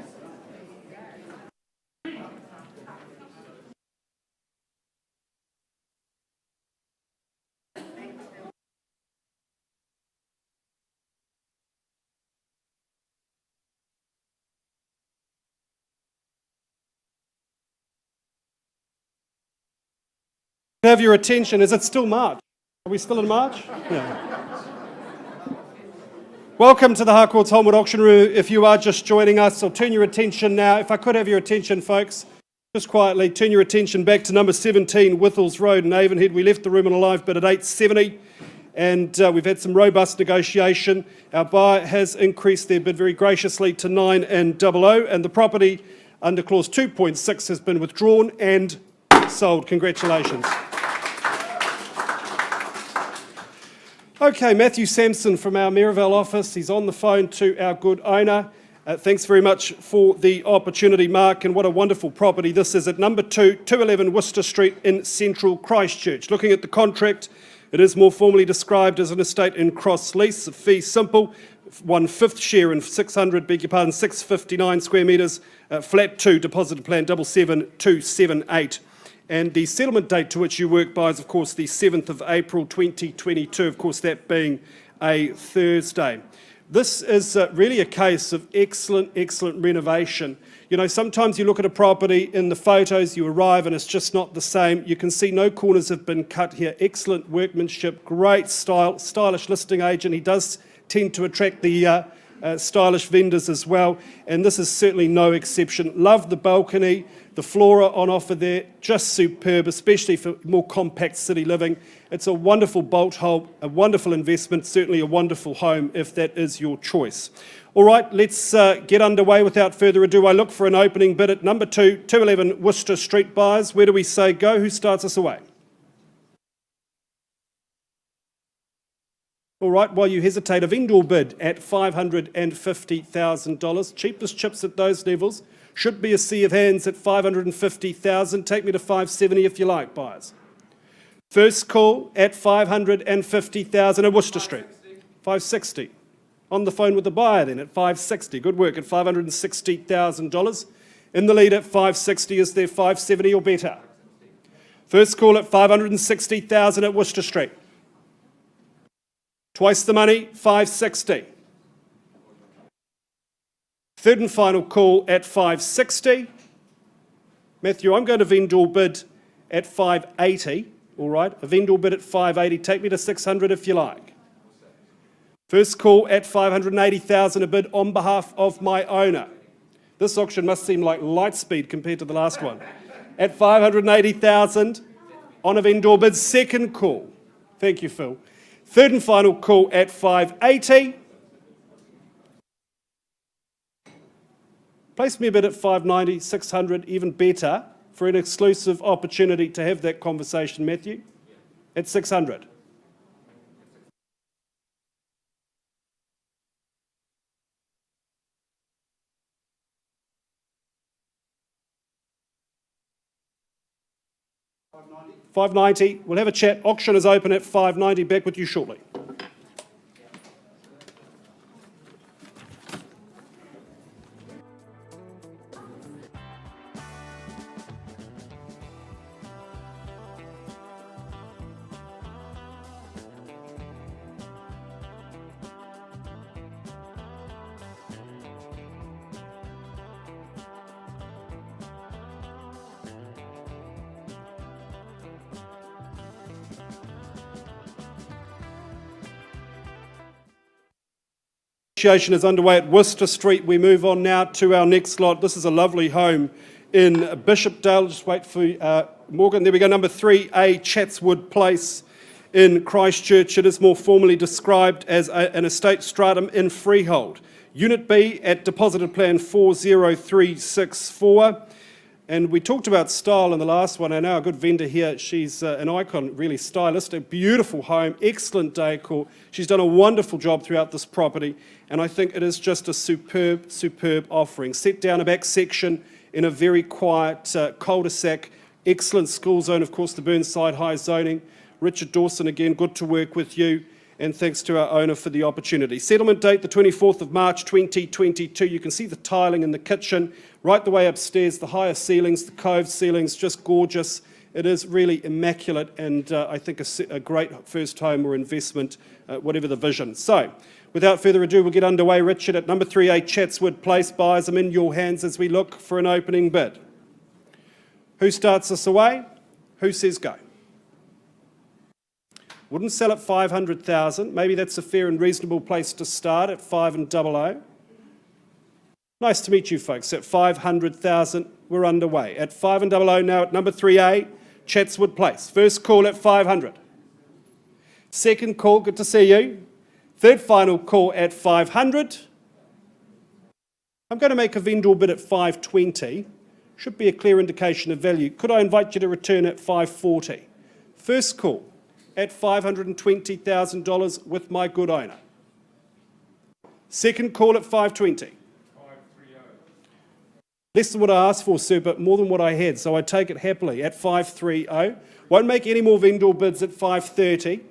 Have your attention. Is it still March? Are we still in March? Yeah. Welcome to the Harcourts Holmwood auction room. If you are just joining us, I'll turn your attention now. If I could have your attention, folks, just quietly turn your attention back to number 17, Withels Road in Avonhead. We left the room on a live bid at 870, and we've had some robust negotiation. Our buyer has increased their bid very graciously to 900, and the property under clause 2.6 has been withdrawn and sold. Congratulations. Okay, Matthew Sampson from our Maryvale office. He's on the phone to our good owner. Thanks very much for the opportunity, Mark, and what a wonderful property this is at number 2, 211 Worcester Street in central Christchurch. Looking at the contract, it is more formally described as an estate in cross lease, a fee simple, 1/5 share in 659 square metres, flat 2, deposit plan 77278. And the settlement date to which you work by is, of course, the 7th of April 2022, of course, that being a Thursday. This is really a case of excellent renovation. You know, sometimes you look at a property in the photos, you arrive and it's just not the same. You can see no corners have been cut here. Excellent workmanship, great style, stylish listing agent. He does tend to attract the stylish vendors as well, and this is certainly no exception. Love the balcony, the flora on offer there, just superb, especially for more compact city living. It's a wonderful bolt hole, a wonderful investment, certainly a wonderful home if that is your choice. All right, let's get underway without further ado. I look for an opening bid at number 2, 211 Worcester Street. Buyers, where do we say go? Who starts us away? All right, while you hesitate, a vendor bid at $550,000. Cheapest chips at those levels. Should be a sea of hands at $550,000. Take me to $570 if you like, buyers. First call at $550,000 at Worcester Street. $560. On the phone with the buyer then at $560. Good work at $560,000. In the lead at $560. Is there $570 or better? First call at $560,000 at Worcester Street. Twice the money, $560. Third and final call at $560. Matthew, I'm going to vendor bid at $580. All right, a vendor bid at $580. Take me to $600 if you like. First call at $580,000, a bid on behalf of my owner. This auction must seem like light speed compared to the last one. At $580,000 on a vendor bid. Second call. Thank you, Phil. Third and final call at $580. Place me a bid at $590, $600, even better, for an exclusive opportunity to have that conversation, Matthew, at $600. $590. We'll have a chat. Auction is open at $590. Back with you shortly. Negotiation is underway at Worcester Street. We move on now to our next lot. This is a lovely home in Bishopdale. Just wait for Morgan. There we go, number 3A, Chatswood Place in Christchurch. It is more formally described as an estate stratum in freehold. Unit B at deposited plan 40364. And we talked about style in the last one. I know a good vendor here. She's an icon, really stylistic, beautiful home, excellent decor. She's done a wonderful job throughout this property, and I think it is just a superb offering. Set down a back section in a very quiet cul-de-sac, excellent school zone, of course, the Burnside High zoning. Richard Dawson, again, good to work with you, and thanks to our owner for the opportunity. Settlement date, the 24th of March 2022. You can see the tiling in the kitchen, right the way upstairs, the higher ceilings, the cove ceilings, just gorgeous. It is really immaculate, and I think a great first home or investment, whatever the vision. So, without further ado, we'll get underway. Richard, at number 3A, Chatswood Place. Buyers, I'm in your hands as we look for an opening bid. Who starts us away? Who says go? Wouldn't sell at $500,000. Maybe that's a fair and reasonable place to start at $500,000. Nice to meet you folks. At $500,000, we're underway. At $500,000 now at number 3A, Chatswood Place. First call at $500,000. Second call, good to see you. Third final call at $500,000. I'm going to make a vendor bid at $520,000. Should be a clear indication of value. Could I invite you to return at $540,000? First call at $520,000 with my good owner. Second call at $520,000. Less than what I asked for, sir, but more than what I had, so I take it happily at $530,000. Won't make any more vendor bids at $530,000.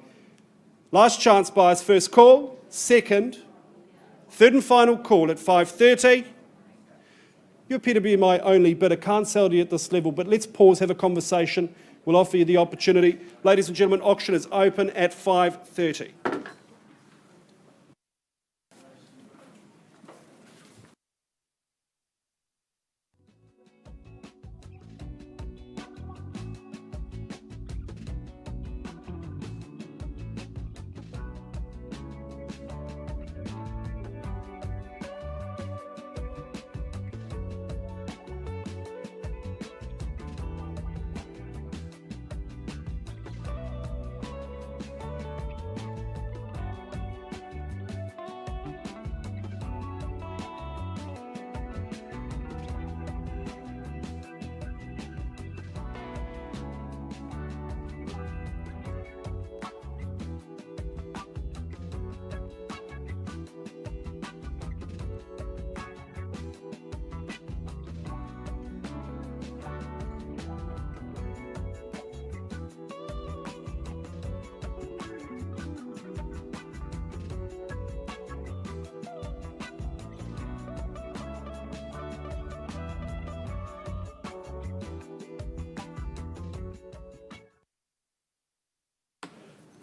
Last chance buyers, first call, second, third and final call at $530,000. You appear to be my only bidder. Can't sell to you at this level, but let's pause, have a conversation. We'll offer you the opportunity. Ladies and gentlemen, auction is open at 5:30.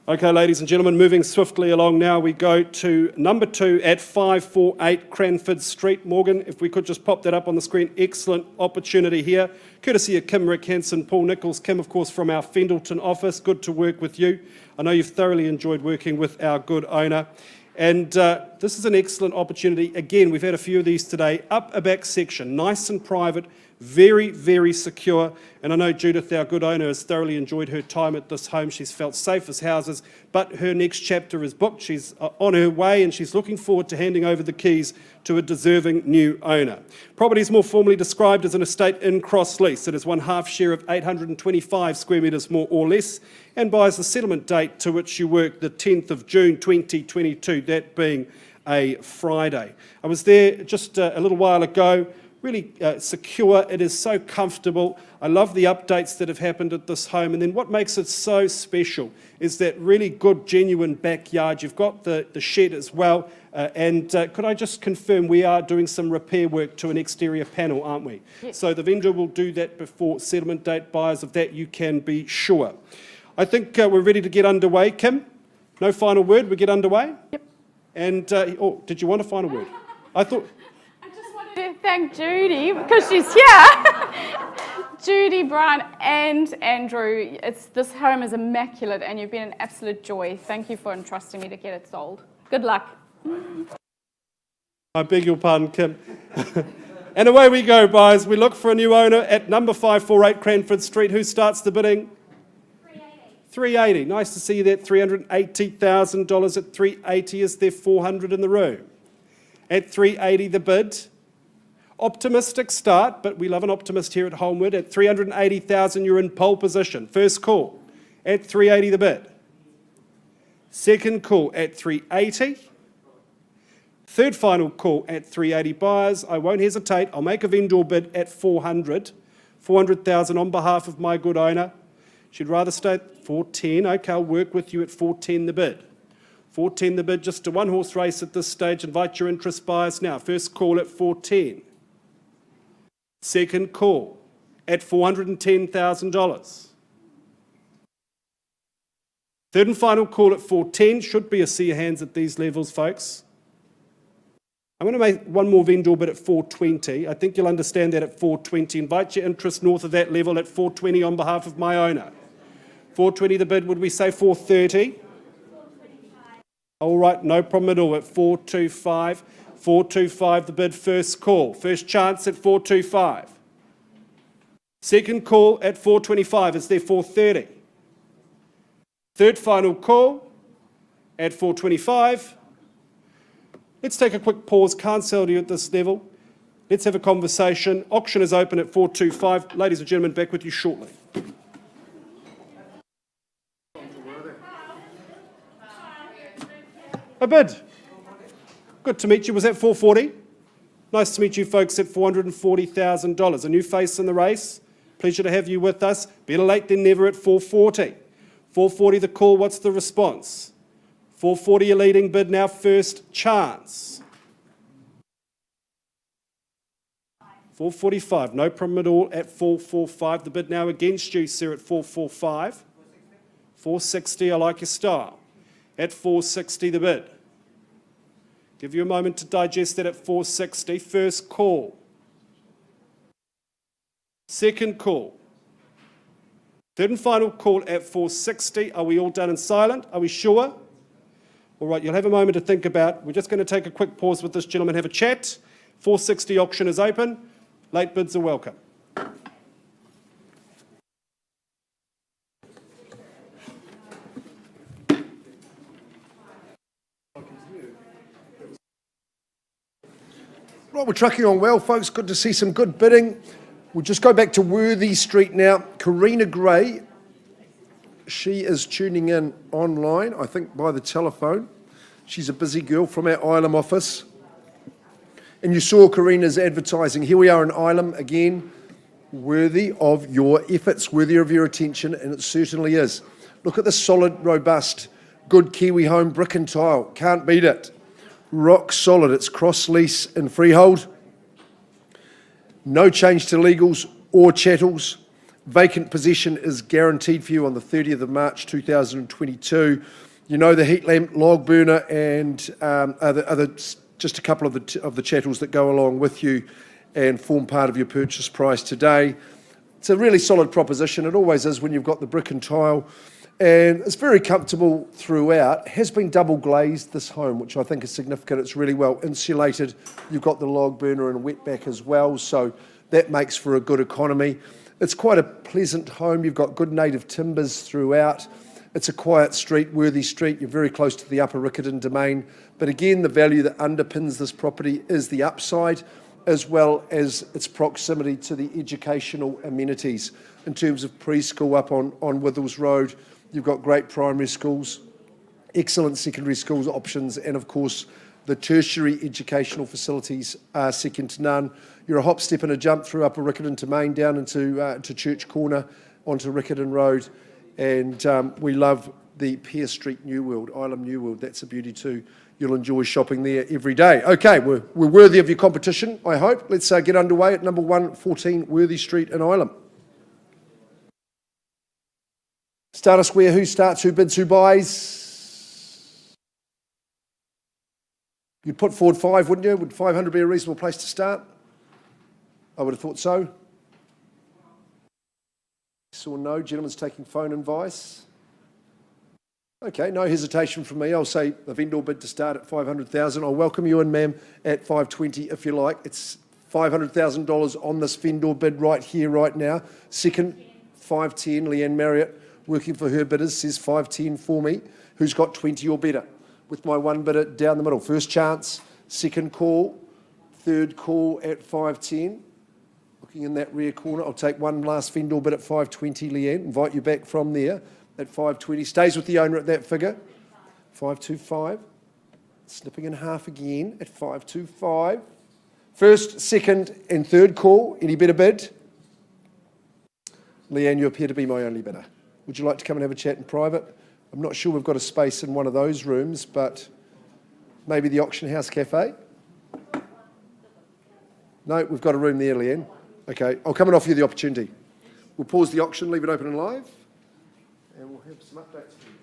Okay, ladies and gentlemen, moving swiftly along now, we go to number 2 at 548 Cranford Street. Morgan, if we could just pop that up on the screen. Excellent opportunity here. Courtesy of Kim Rick Hansen, Paul Nichols. Kim, of course, from our Fendleton office. Good to work with you. I know you've thoroughly enjoyed working with our good owner. And this is an excellent opportunity. Again, we've had a few of these today. Up a back section, nice and private, very, very secure. And I know Judith, our good owner, has thoroughly enjoyed her time at this home. She's felt safe as houses, but her next chapter is booked. She's on her way and she's looking forward to handing over the keys to a deserving new owner. Property is more formally described as an estate in cross-lease. It is one half share of 825 square metres more or less, and buys the settlement date to which you work, the 10th of June 2022, that being a Friday. I was there just a little while ago. Really secure. It is so comfortable. I love the updates that have happened at this home. And then what makes it so special is that really good, genuine backyard. You've got the shed as well. And could I just confirm we are doing some repair work to an exterior panel, aren't we? Yes. So the vendor will do that before settlement date. Buyers of that, you can be sure. I think we're ready to get underway. Kim, no final word. We get underway? Yep. And, did you want a final word? I thought... to thank Judy because she's here. Judy, Brian and Andrew, this home is immaculate and you've been an absolute joy. Thank you for entrusting me to get it sold. Good luck. I beg your pardon, Kim. And away we go, buyers. We look for a new owner at number 548 Cranford Street. Who starts the bidding? 380. Nice to see you there. $380,000 at 380. Is there 400 in the room? At 380 the bid. Optimistic start, but we love an optimist here at Holmwood. At 380,000, you're in pole position. First call at 380 the bid. Second call at 380. Third final call at 380 buyers. I won't hesitate. I'll make a vendor bid at 400. 400,000 on behalf of my good owner. She'd rather stay at 410. Okay, I'll work with you at 410 the bid. 410 the bid, just a one-horse race at this stage. Invite your interest buyers now. First call at 410. Second call at $410,000. Third and final call at 410. Should be a sea of hands at these levels, folks. I'm going to make one more vendor bid at 420. I think you'll understand that at 420. Invite your interest north of that level at 420 on behalf of my owner. 420 the bid. Would we say 430? All right, no problem at all. At 425. 425 the bid, first call. First chance at 425. Second call at 425. Is there 430? Third final call at 425. Let's take a quick pause. Can't sell to you at this level. Let's have a conversation. Auction is open at 425. Ladies and gentlemen, back with you shortly. A bid. Good to meet you. Was that 440? Nice to meet you folks at $440,000. A new face in the race. Pleasure to have you with us. Better late than never at 440. 440 the call. What's the response? 440 your leading bid now. First chance. 445, no problem at all at 445. The bid now against you, sir, at 445. 460, I like your style. At 460, the bid. Give you a moment to digest that at 460. First call. Second call. Third and final call at 460. Are we all done and silent? Are we sure? All right, you'll have a moment to think about. We're just going to take a quick pause with this gentleman, have a chat. 460 auction is open. Late bids are welcome. Right, we're trucking on well, folks. Good to see some good bidding. We'll just go back to Worthy Street now. Karina Gray, she is tuning in online, I think by the telephone. She's a busy girl from our Ilam office. And you saw Karina's advertising. Here we are in Ilam again, worthy of your efforts, worthy of your attention, and it certainly is. Look at the solid, robust, good Kiwi home, brick and tile. Can't beat it. Rock solid. It's cross lease and freehold. No change to legals or chattels. Vacant possession is guaranteed for you on the 30th of March 2022. You know the heat lamp, log burner, and just a couple of the chattels that go along with you and form part of your purchase price today. It's a really solid proposition. It always is when you've got the brick and tile. And it's very comfortable throughout. Has been double glazed, this home, which I think is significant. It's really well insulated. You've got the log burner and a wetback as well, so that makes for a good economy. It's quite a pleasant home. You've got good native timbers throughout. It's a quiet street, Worthy Street. You're very close to the Upper Riccarton domain. But again, the value that underpins this property is the upside, as well as its proximity to the educational amenities. In terms of preschool up on Withels Road, you've got great primary schools, excellent secondary schools options, and of course, the tertiary educational facilities are second to none. You're a hop, step and a jump through Upper Riccarton to Main down into to Church Corner onto Riccarton Road. And we love the Pear Street New World, Ilam New World. That's a beauty too. You'll enjoy shopping there every day. Okay, we're worthy of your competition, I hope. Let's get underway at number 114 Worthy Street in Ilam. Start us where, who starts, who bids, who buys? You'd put forward 5, wouldn't you? Would 500 be a reasonable place to start? I would have thought so. Yes or no? Gentleman's taking phone advice. Okay, no hesitation from me. I'll say the vendor bid to start at 500,000. I'll welcome you in, ma'am, at 520 if you like. It's $500,000 on this vendor bid right here, right now. Second, 510. Leanne Marriott, working for her bidders, says 510 for me. Who's got 20 or better? With my one bidder down the middle. First chance, second call, third call at 510. Looking in that rear corner, I'll take one last vendor bid at 520, Leanne. Invite you back from there at 520. Stays with the owner at that figure. 525. Snipping in half again at 525. First, second and third call. Any better bid? Leanne, you appear to be my only bidder. Would you like to come and have a chat in private? I'm not sure we've got a space in one of those rooms, but maybe the Auction House Cafe? No, we've got a room there, Leanne. Okay, I'll come and offer you the opportunity. We'll pause the auction, leave it open and live, and we'll have some updates for you.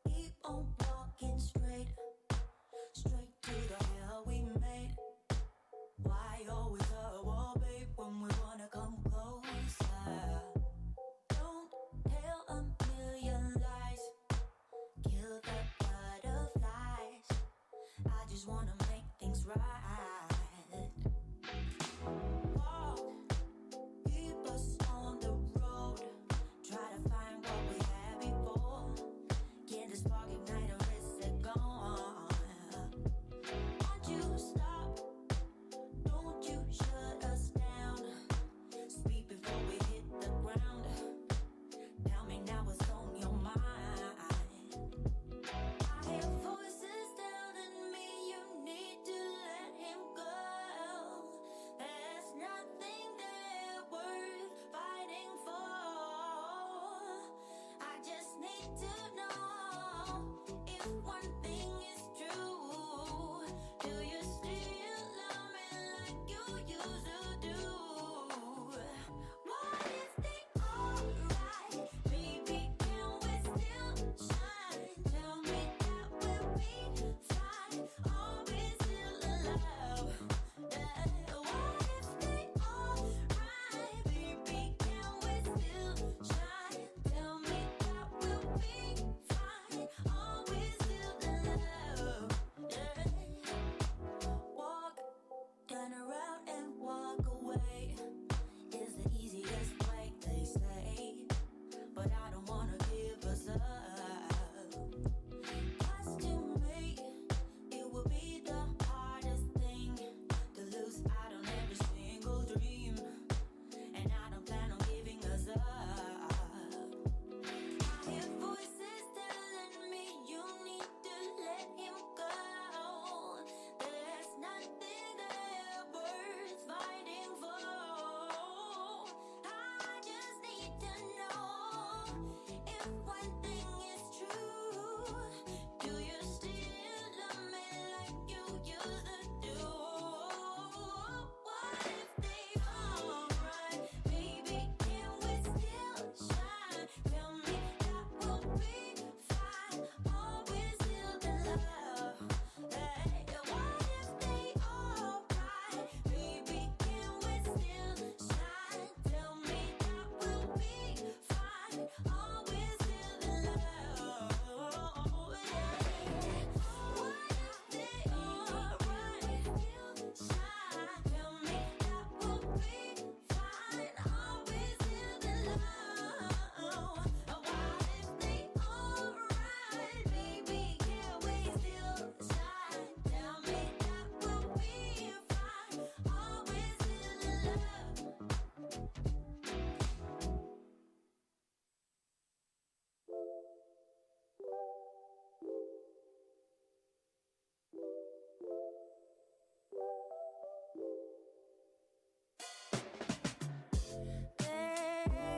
Keep on walking straight to the hell we made. Why always a wall, babe, when we wanna come closer? Don't tell a million lies, kill the butterflies. I just wanna make things right. Walk, keep us on the road. Try to find what we had before. Can this spark ignite or is it gone? Won't you stop? Don't you shut us down. Speak before we hit the ground. Tell me now what's on your mind.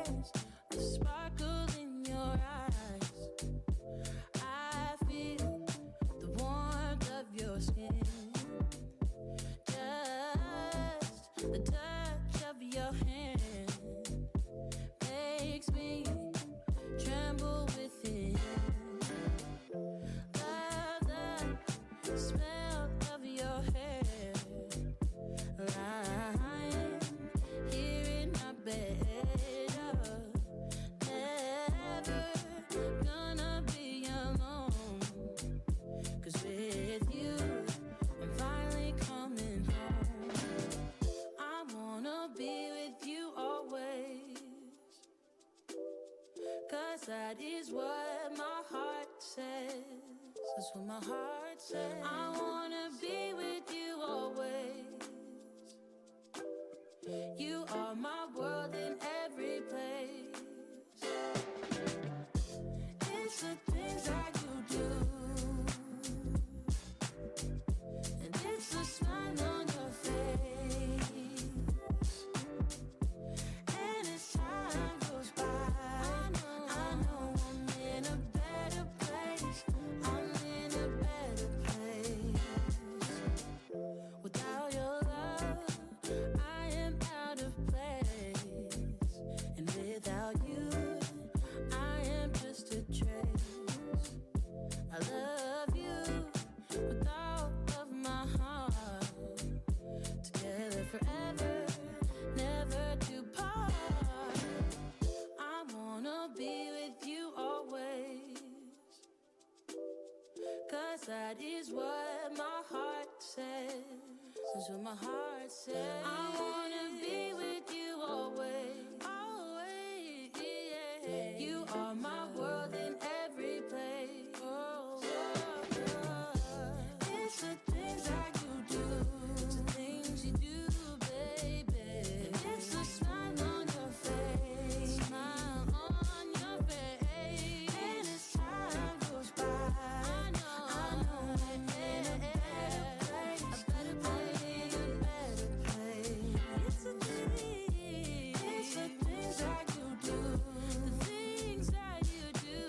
hands, the sparkle in your eyes. I feel the warmth of your skin. Just the touch of your hand makes me tremble within. Love the smell of your hair, lying here in my bed. Never gonna be alone, 'cause with you I'm finally coming home. I wanna be with you always, 'cause that is what my heart says. That's what my heart says. I wanna be with you always. You are my world in every place. It's the things that you do, and it's the smile on your face. And as time goes by, I know I'm in a better place. I'm in a better place. Without your love, I am out of place. And without you, I am just a trace. I love you with all of my heart. Together forever, never to part. I wanna be with you always, 'cause that is what my heart says. That's what my heart says. I wanna be with you always. Always, yeah. You are my world in every place. It's the things that you do. It's the things you do, baby. It's the smile on your face. Smile on your face. And as time goes by, I know I'm in a better place. A better place. A better place. It's the things that you do. The things that you do.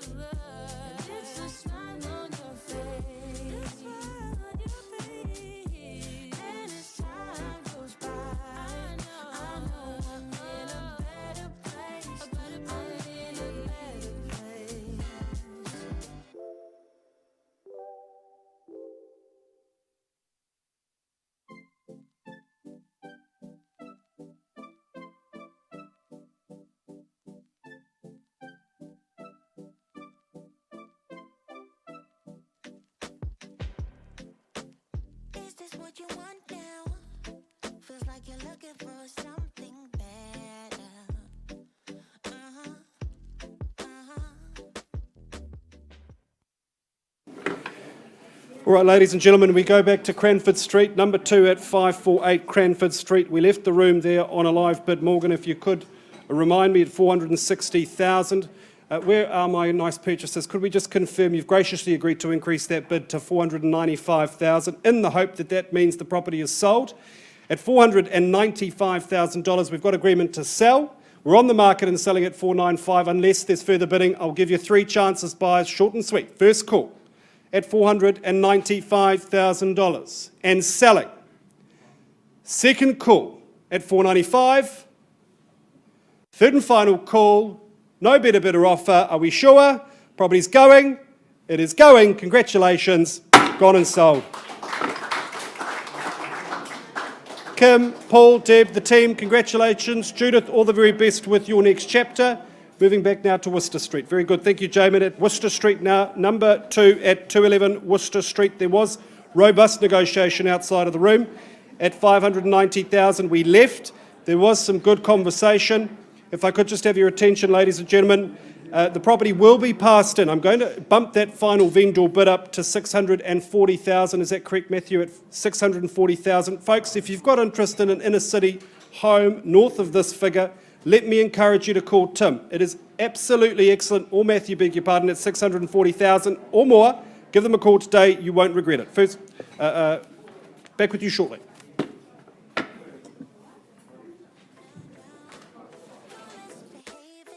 And it's the smile on your face. The smile on your face. And as time goes by, I know I'm in a better place. A better place. In a better place. Is this what you want now? Feels like you're looking for something better. All right, ladies and gentlemen, we go back to Cranford Street, number 2 at 548 Cranford Street. We left the room there on a live bid. Morgan, if you could remind me, at 460,000. Where are my nice purchasers? Could we just confirm you've graciously agreed to increase that bid to 495,000 in the hope that that means the property is sold? At $495,000, we've got agreement to sell. We're on the market and selling at 495. Unless there's further bidding, I'll give you 3 chances, buyers, short and sweet. First call at $495,000 and selling. Second call at $495,000. Third and final call, no better bidder offer. Are we sure? Property's going. It is going. Congratulations. Gone and sold. Kim, Paul, Deb, the team, congratulations. Judith, all the very best with your next chapter. Moving back now to Worcester Street. Very good. Thank you, Jamin. At Worcester Street now, number 2 at 211 Worcester Street. There was robust negotiation outside of the room. At 590,000, we left. There was some good conversation. If I could just have your attention, ladies and gentlemen, the property will be passed in. I'm going to bump that final vendor bid up to 640,000. Is that correct, Matthew? At 640,000. Folks, if you've got interest in an inner city home north of this figure, let me encourage you to call Tim. It is absolutely excellent, or Matthew, beg your pardon, at 640,000 or more. Give them a call today. You won't regret it. First, back with you shortly. Behaving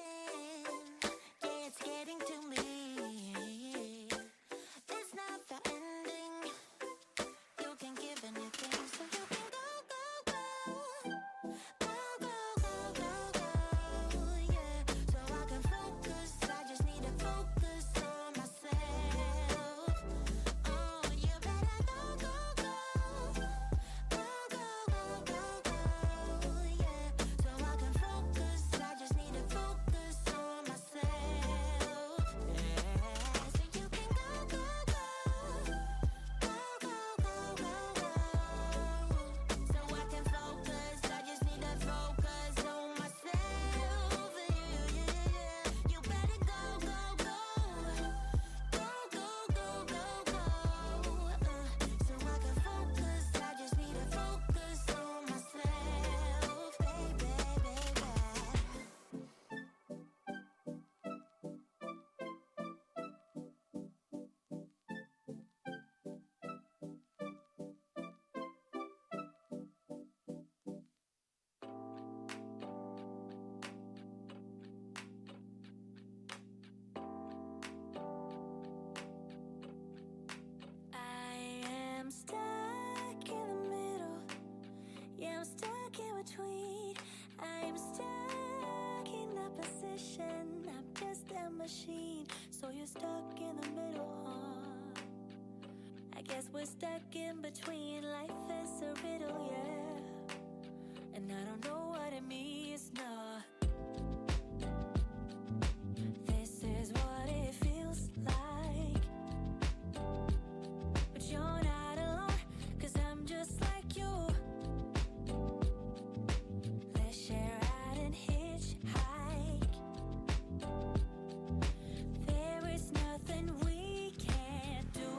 machine, so you're stuck in the middle, huh? I guess we're stuck in between, life is a riddle, yeah. And I don't know what it means, no. This is what it feels like. But you're not alone, 'cause I'm just like you. Let's share out and hitchhike. There is nothing we can't do.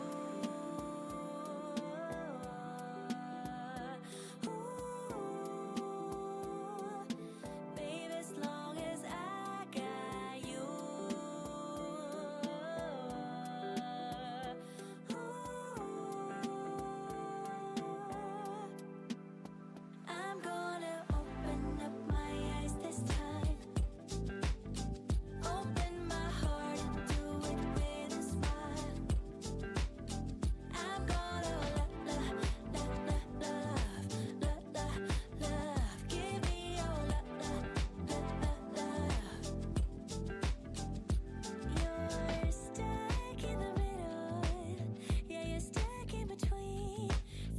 Babe, as long as I got you. I'm gonna open up my eyes this time. Open my heart and do it with a smile. I'm gonna love, give me your love. You're stuck in the middle, yeah, you're stuck in between.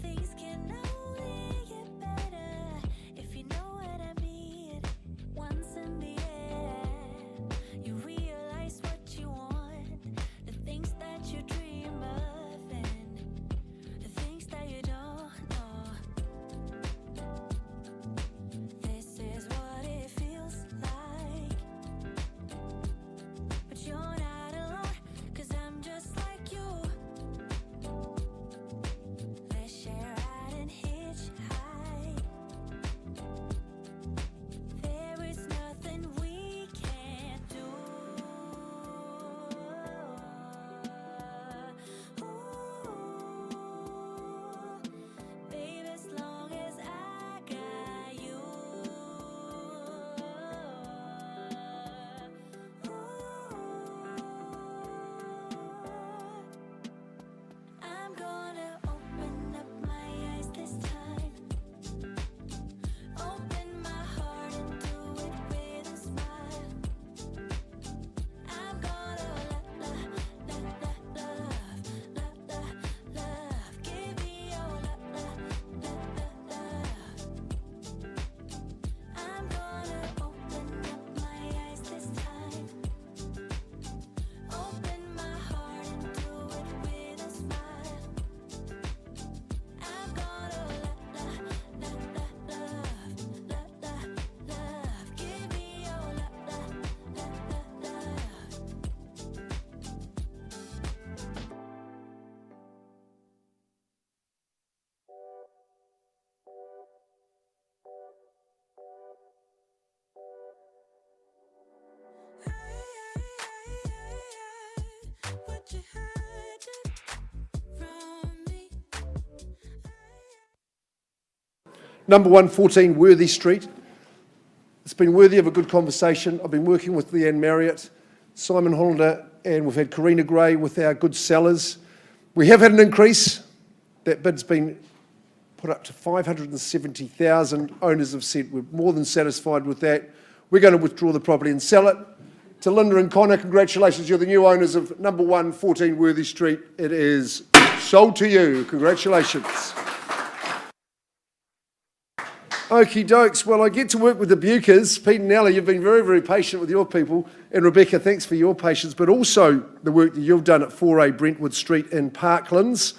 Things can only get better if you know what I mean. Once in the air, you realize what you want, the things that you dream of, and the things that you don't know. This is what it feels like. But you're not alone, 'cause I'm just like you. Let's share out and hitchhike. There is nothing we can't do. Babe, as long as I got you. I'm gonna open up my eyes this time. Open my heart and do it with a smile. I'm gonna love, give me your love. I'm gonna open up my eyes this time. Open my heart and do it with a smile. I'm gonna love, give me your love. What you hiding from me? Number 114 Worthy Street. It's been worthy of a good conversation. I've been working with Leanne Marriott, Simon Hollander, and we've had Karina Gray with our good sellers. We have had an increase. That bid's been put up to 570,000. Owners have said we're more than satisfied with that. We're going to withdraw the property and sell it. To Linda and Connor, congratulations. You're the new owners of number 114 Worthy Street. It is sold to you. Congratulations. Okie dokes. Well, I get to work with the Bukers. Pete and Nellie, you've been very, very patient with your people. And Rebecca, thanks for your patience, but also the work that you've done at 4A Brentwood Street in Parklands.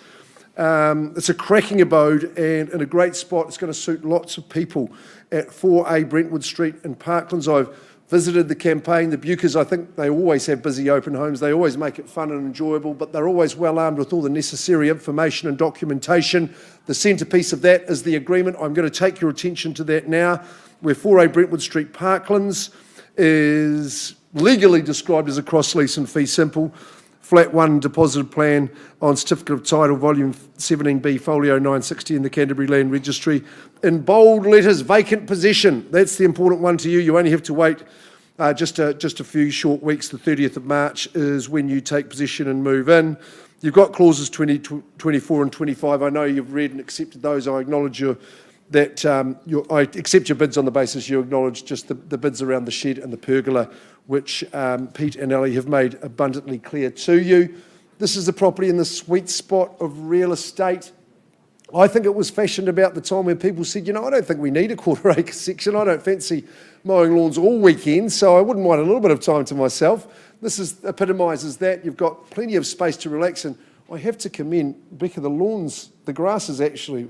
It's a cracking abode and in a great spot. It's going to suit lots of people at 4A Brentwood Street in Parklands. I've visited the campaign. The Bukers, I think they always have busy open homes. They always make it fun and enjoyable, but they're always well armed with all the necessary information and documentation. The centrepiece of that is the agreement. I'm going to take your attention to that now, where 4A Brentwood Street Parklands is legally described as a cross-lease and fee simple. Flat 1 deposit plan on Certificate of Title, Volume 17B, Folio 960 in the Canterbury Land Registry. In bold letters, vacant possession. That's the important one to you. You only have to wait just a few short weeks. The 30th of March is when you take possession and move in. You've got clauses 20, 24 and 25. I know you've read and accepted those. I acknowledge your that I accept your bids on the basis you acknowledge just the bids around the shed and the pergola, which Pete and Ellie have made abundantly clear to you. This is a property in the sweet spot of real estate. I think it was fashioned about the time when people said, I don't think we need a quarter-acre section. I don't fancy mowing lawns all weekend, so I wouldn't mind a little bit of time to myself. This epitomises that. You've got plenty of space to relax, and I have to commend Becca, the lawns, the grass is actually,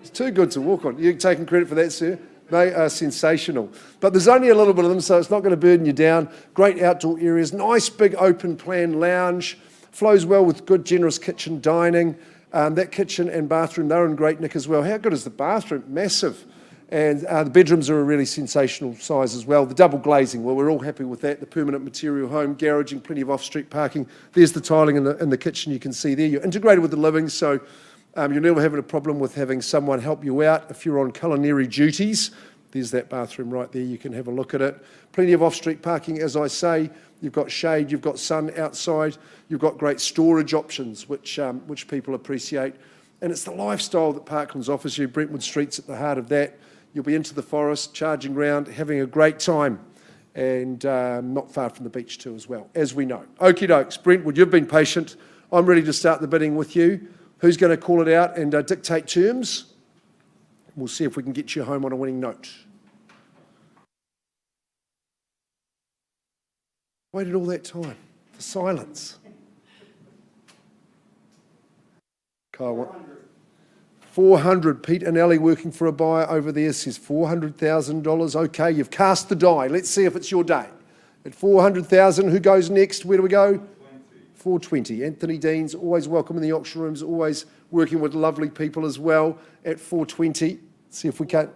it's too good to walk on. You're taking credit for that, sir? They are sensational. But there's only a little bit of them, so it's not going to burden you down. Great outdoor areas, nice big open plan lounge, flows well with good generous kitchen dining. That kitchen and bathroom, they're in great nick as well. How good is the bathroom? Massive. And the bedrooms are a really sensational size as well. The double glazing, well, we're all happy with that. The permanent material home, garaging, plenty of off-street parking. There's the tiling in the kitchen you can see there. You're integrated with the living, so you're never having a problem with having someone help you out. If you're on culinary duties, there's that bathroom right there. You can have a look at it. Plenty of off-street parking, as I say. You've got shade, you've got sun outside. You've got great storage options, which people appreciate. And it's the lifestyle that Parklands offers you. Brentwood Street's at the heart of that. You'll be into the forest, charging round, having a great time, and not far from the beach too as well, as we know. Okie dokes, Brentwood, you've been patient. I'm ready to start the bidding with you. Who's going to call it out and dictate terms? We'll see if we can get you home on a winning note. Waited all that time for silence. Kyle, 400. Pete and Ellie working for a buyer over there says $400,000. Okay, you've cast the die. Let's see if it's your day. At 400,000, who goes next? Where do we go? 420. Anthony Dean's always welcome in the auction rooms, always working with lovely people as well. At 420. See if we can.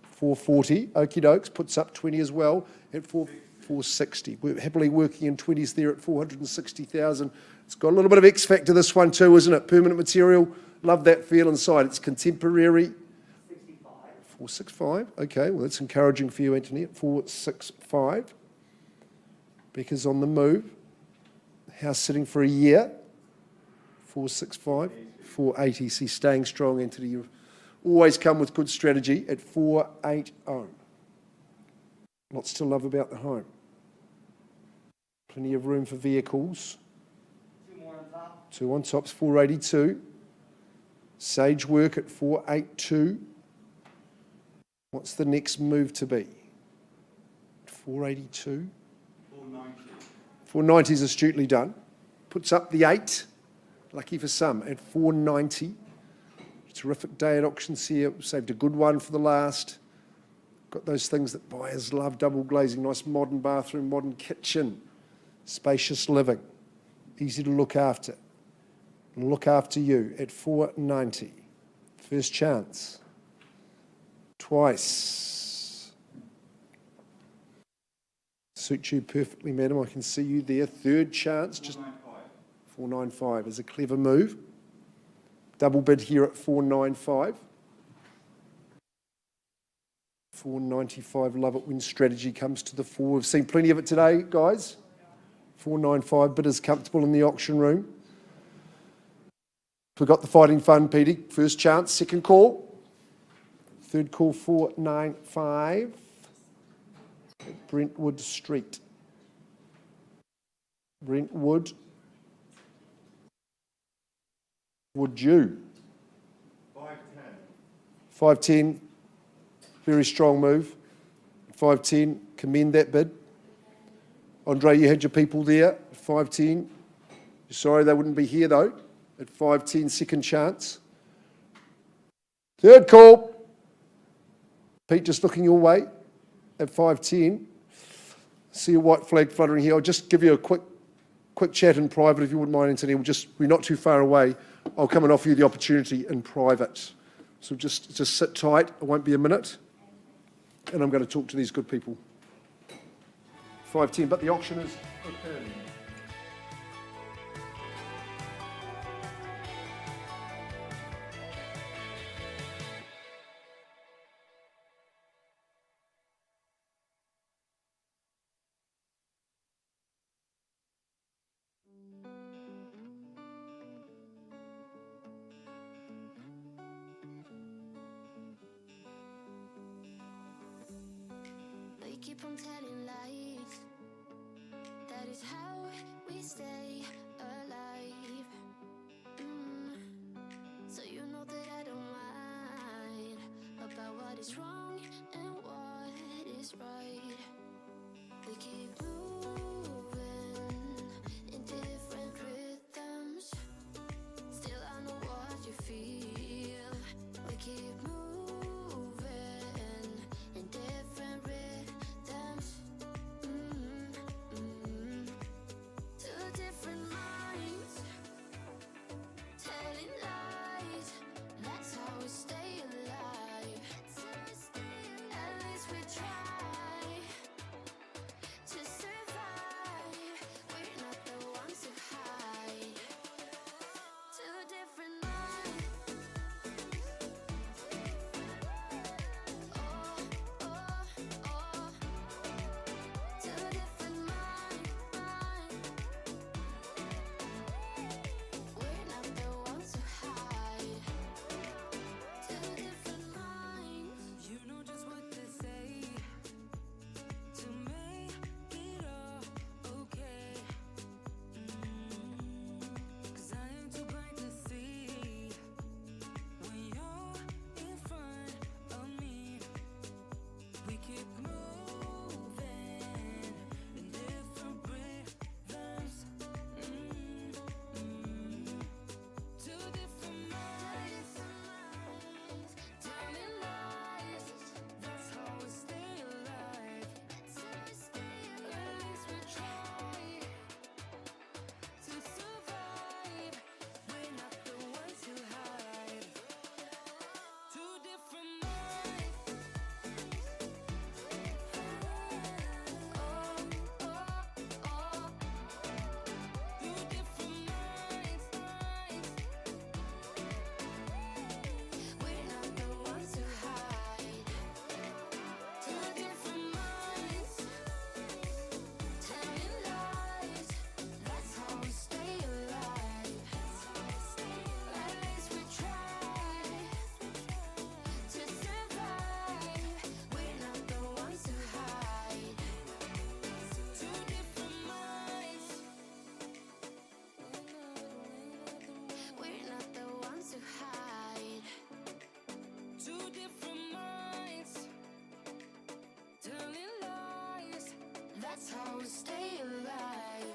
440. Okie dokes puts up 20 as well. At 460. We're happily working in 20s there at 460,000. It's got a little bit of X factor, this one too, isn't it? Permanent material. Love that feel inside. It's contemporary. 465. Okay, well, that's encouraging for you, Anthony, at 465. Becca's on the move. House sitting for a year. 465. 480. See, staying strong, Anthony. You've always come with good strategy at 480. Lots to love about the home. Plenty of room for vehicles. Two on top's 482. Sage work at 482. What's the next move to be? 482. 490. 490 is astutely done. Puts up the 8. Lucky for some at 490. Terrific day at auctions here. Saved a good one for the last. Got those things that buyers love. Double glazing, nice modern bathroom, modern kitchen. Spacious living. Easy to look after. Look after you at 490. First chance. Twice. Suit you perfectly, madam. I can see you there. Third chance. Just 495 is a clever move. Double bid here at 495. 495. Love it when strategy comes to the fore. We've seen plenty of it today, guys. 495. Bidders comfortable in the auction room. Forgot the fighting fun, Petey. First chance, second call. Third call, 495. At Brentwood Street. Brentwood. Would you? 510. 510. Very strong move. 510. Commend that bid. Andre, you had your people there. 510. Sorry they wouldn't be here though. At 510, second chance. Third call. Pete just looking your way at 510. See a white flag fluttering here. I'll just give you a quick chat in private if you wouldn't mind, Anthony. We're not too far away. I'll come and offer you the opportunity in private. So just sit tight. It won't be a minute. And I'm going to talk to these good people. 510, but the auction is open. keep on telling lies. That is how we stay alive. So you know that I don't mind about what is wrong and what is right. We keep moving in different rhythms. Still I know what you feel. We keep moving in different rhythms. Two different minds telling lies. That's how we stay alive. At least we try to survive. We're not the ones who hide. Two different minds. Oh, oh, oh. Two different minds. We're not the ones who hide. Two different minds. You know just what to say to make it all okay. 'Cause I ain't too blind to see when you're in front of me. We keep moving in different rhythms. Two different minds telling lies. That's how we stay alive. At least we try to survive. We're not the ones who hide. Two different minds. Oh, oh, oh. Two different minds. We're not the ones who hide. Two different minds telling lies. That's how we stay alive. At least we try to survive. We're not the ones who hide. Two different minds. We're not the ones who hide. Two different minds telling lies. That's how we stay alive.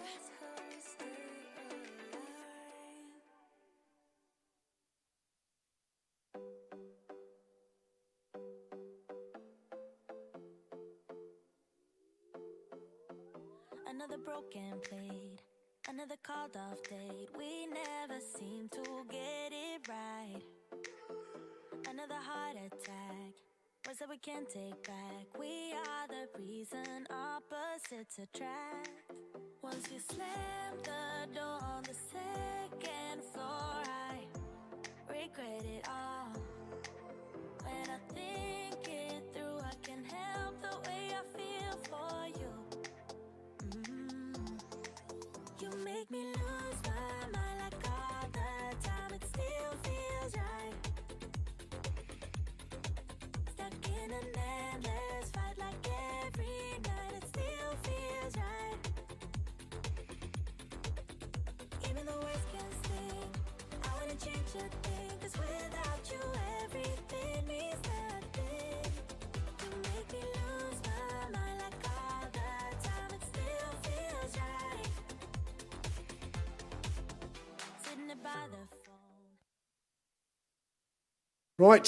Another broken plate, another called off date. We never seem to get it right. Another heart attack, words that we can't take back. We are the reason opposites attract. Once you slam the door on the second floor, I regret it all. When I think it through, I can help the way I feel for you. You make me lose my mind like all the time. It still feels right. Stuck in an endless fight like every night. It still feels right. Even the words can sting. I wouldn't change a thing. 'Cause without you everything means nothing. You make me lose my mind like all the time. It still feels right. Sitting there by the phone. Right,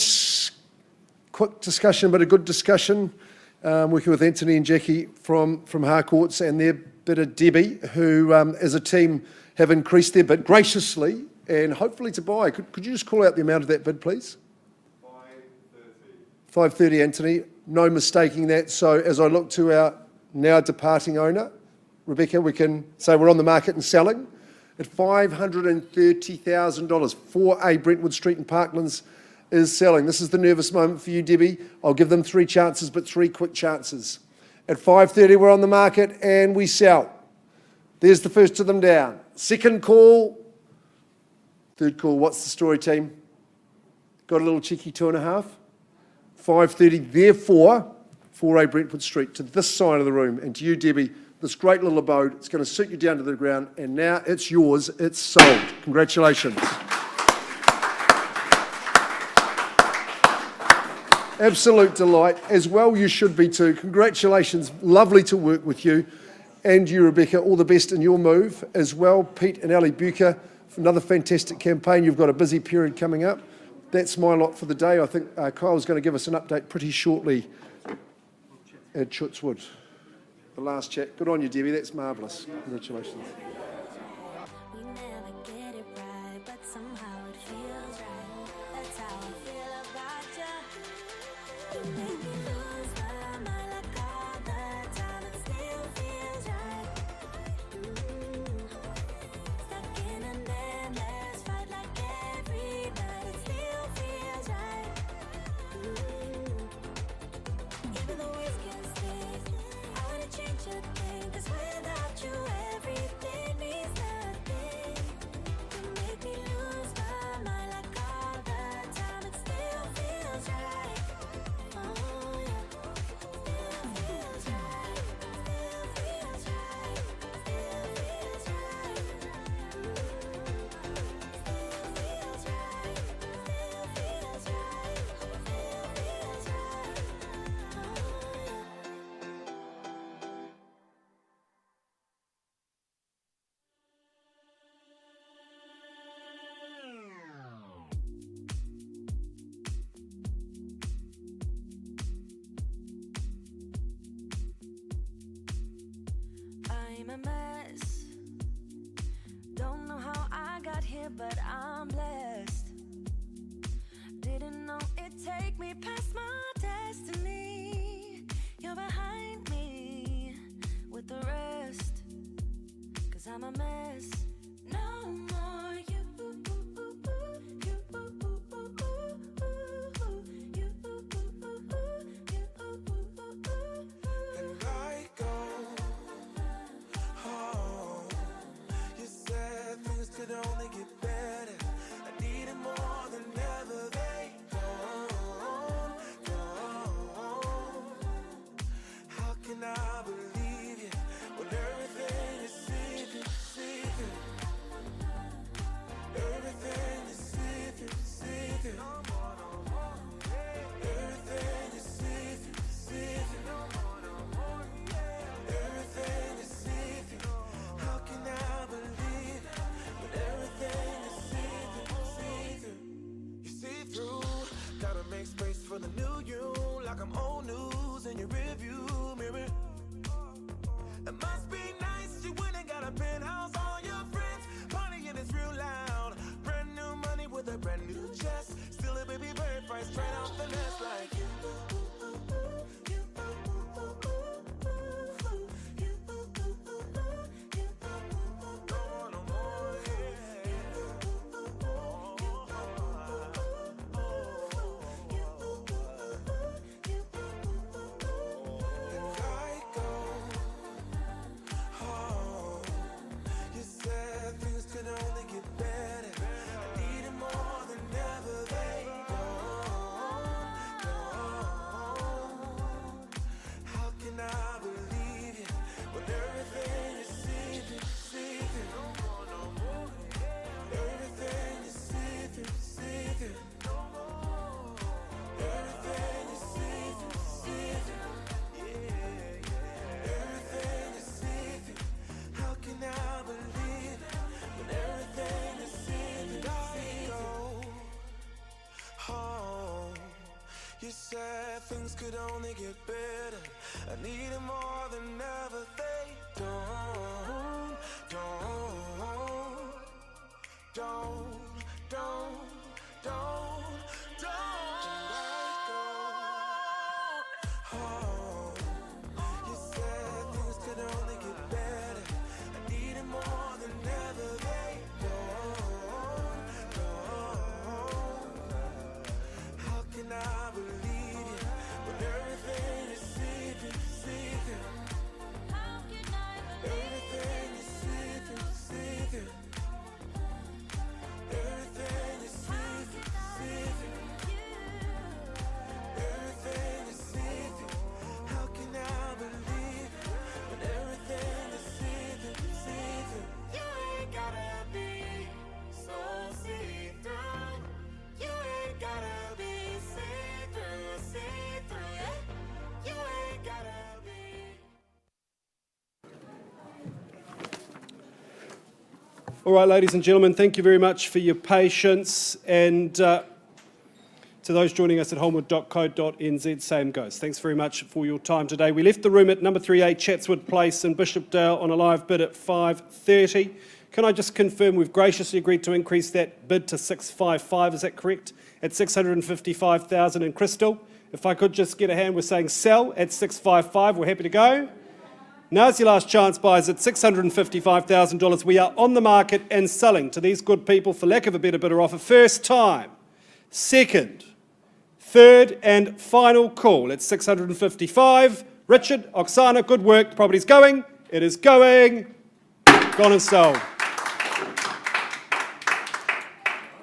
quick discussion, but a good discussion. Working with Anthony and Jackie from Harcourts and their bidder Debbie, who as a team have increased their bid graciously and hopefully to buy. Could you just call out the amount of that bid, please? 530, Anthony. No mistaking that. So as I look to our now departing owner, Rebecca, we can say we're on the market and selling at $530,000. 4A Brentwood Street in Parklands is selling. This is the nervous moment for you, Debbie. I'll give them 3 chances, but 3 quick chances. At 5:30, we're on the market and we sell. There's the first of them down. Second call. Third call. What's the story, team? Got a little cheeky 2.5. 5:30, therefore, 4A Brentford Street, to this side of the room, and to you, Debbie, this great little abode. It's going to suit you down to the ground, and now it's yours. It's sold. Congratulations. Absolute delight. As well, you should be too. Congratulations. Lovely to work with you. And you, Rebecca, all the best in your move. As well, Pete and Ali Bucher, for another fantastic campaign. You've got a busy period coming up. That's my lot for the day. I think Kyle's going to give us an update pretty shortly at Chutswood. The last chat. Good on you, Debbie. That's marvellous. Congratulations. We never get it right, but somehow it feels right. That's how I feel about you. You make me lose my mind like all the time. It still feels right. Stuck in an endless fight like every night. It still feels right. Even the worst can stay. I wanna change a thing, 'cause without you everything means nothing. You make me lose my mind like all the time. It still feels right. Oh yeah, still feels right. Still feels right. Still feels right. Still feels right. Still feels right. Still feels right. Oh yeah. I'm a mess. Don't know how I got here, but I'm blessed. Didn't know it'd take me past my destiny. You're behind me with the rest, 'cause I'm a mess. No more you. And I go home. You said things could only get better. I needed more than ever. They don't. How can I believe you when everything is secret, secret? Everything is secret, secret. Everything is secret, secret. Everything is secret. How can I believe it when everything is secret, secret? You see through, gotta make space for the new you, like I'm old news in your rearview mirror. It must be nice, you went and got a penthouse, all your friends partying is real loud. Brand new money with a brand new chest, still a baby bird right straight off the nest like you. And I go home. You said things could only get better. I needed more than ever. They don't. How can I believe you when everything is secret, secret? Everything is secret, secret. Everything is secret, secret. Everything is secret. How can I believe it when everything is secret? I go home. You said things could only get better. I needed more than ever. They don't. I go home. You said things could only get better. I needed more than ever. They don't. How can I believe you when everything All right, ladies and gentlemen, thank you very much for your patience. And to those joining us at holmwood.co.nz, same goes. Thanks very much for your time today. We left the room at number 38 Chatswood Place in Bishopdale on a live bid at 5:30. Can I just confirm we've graciously agreed to increase that bid to 655, is that correct? At 655,000 in Crystal. If I could just get a hand, we're saying sell at 655, we're happy to go. Now's your last chance, buyers, at $655,000. We are on the market and selling to these good people, for lack of a better bidder offer. First time, second, third and final call at 655. Richard, Oksana, good work. The property's going. It is going. Gone and sold.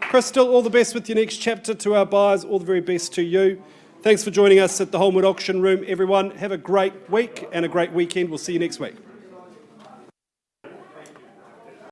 Crystal, all the best with your next chapter. To our buyers, all the very best to you. Thanks for joining us at the Holmwood Auction Room, everyone. Have a great week and a great weekend. We'll see you next week.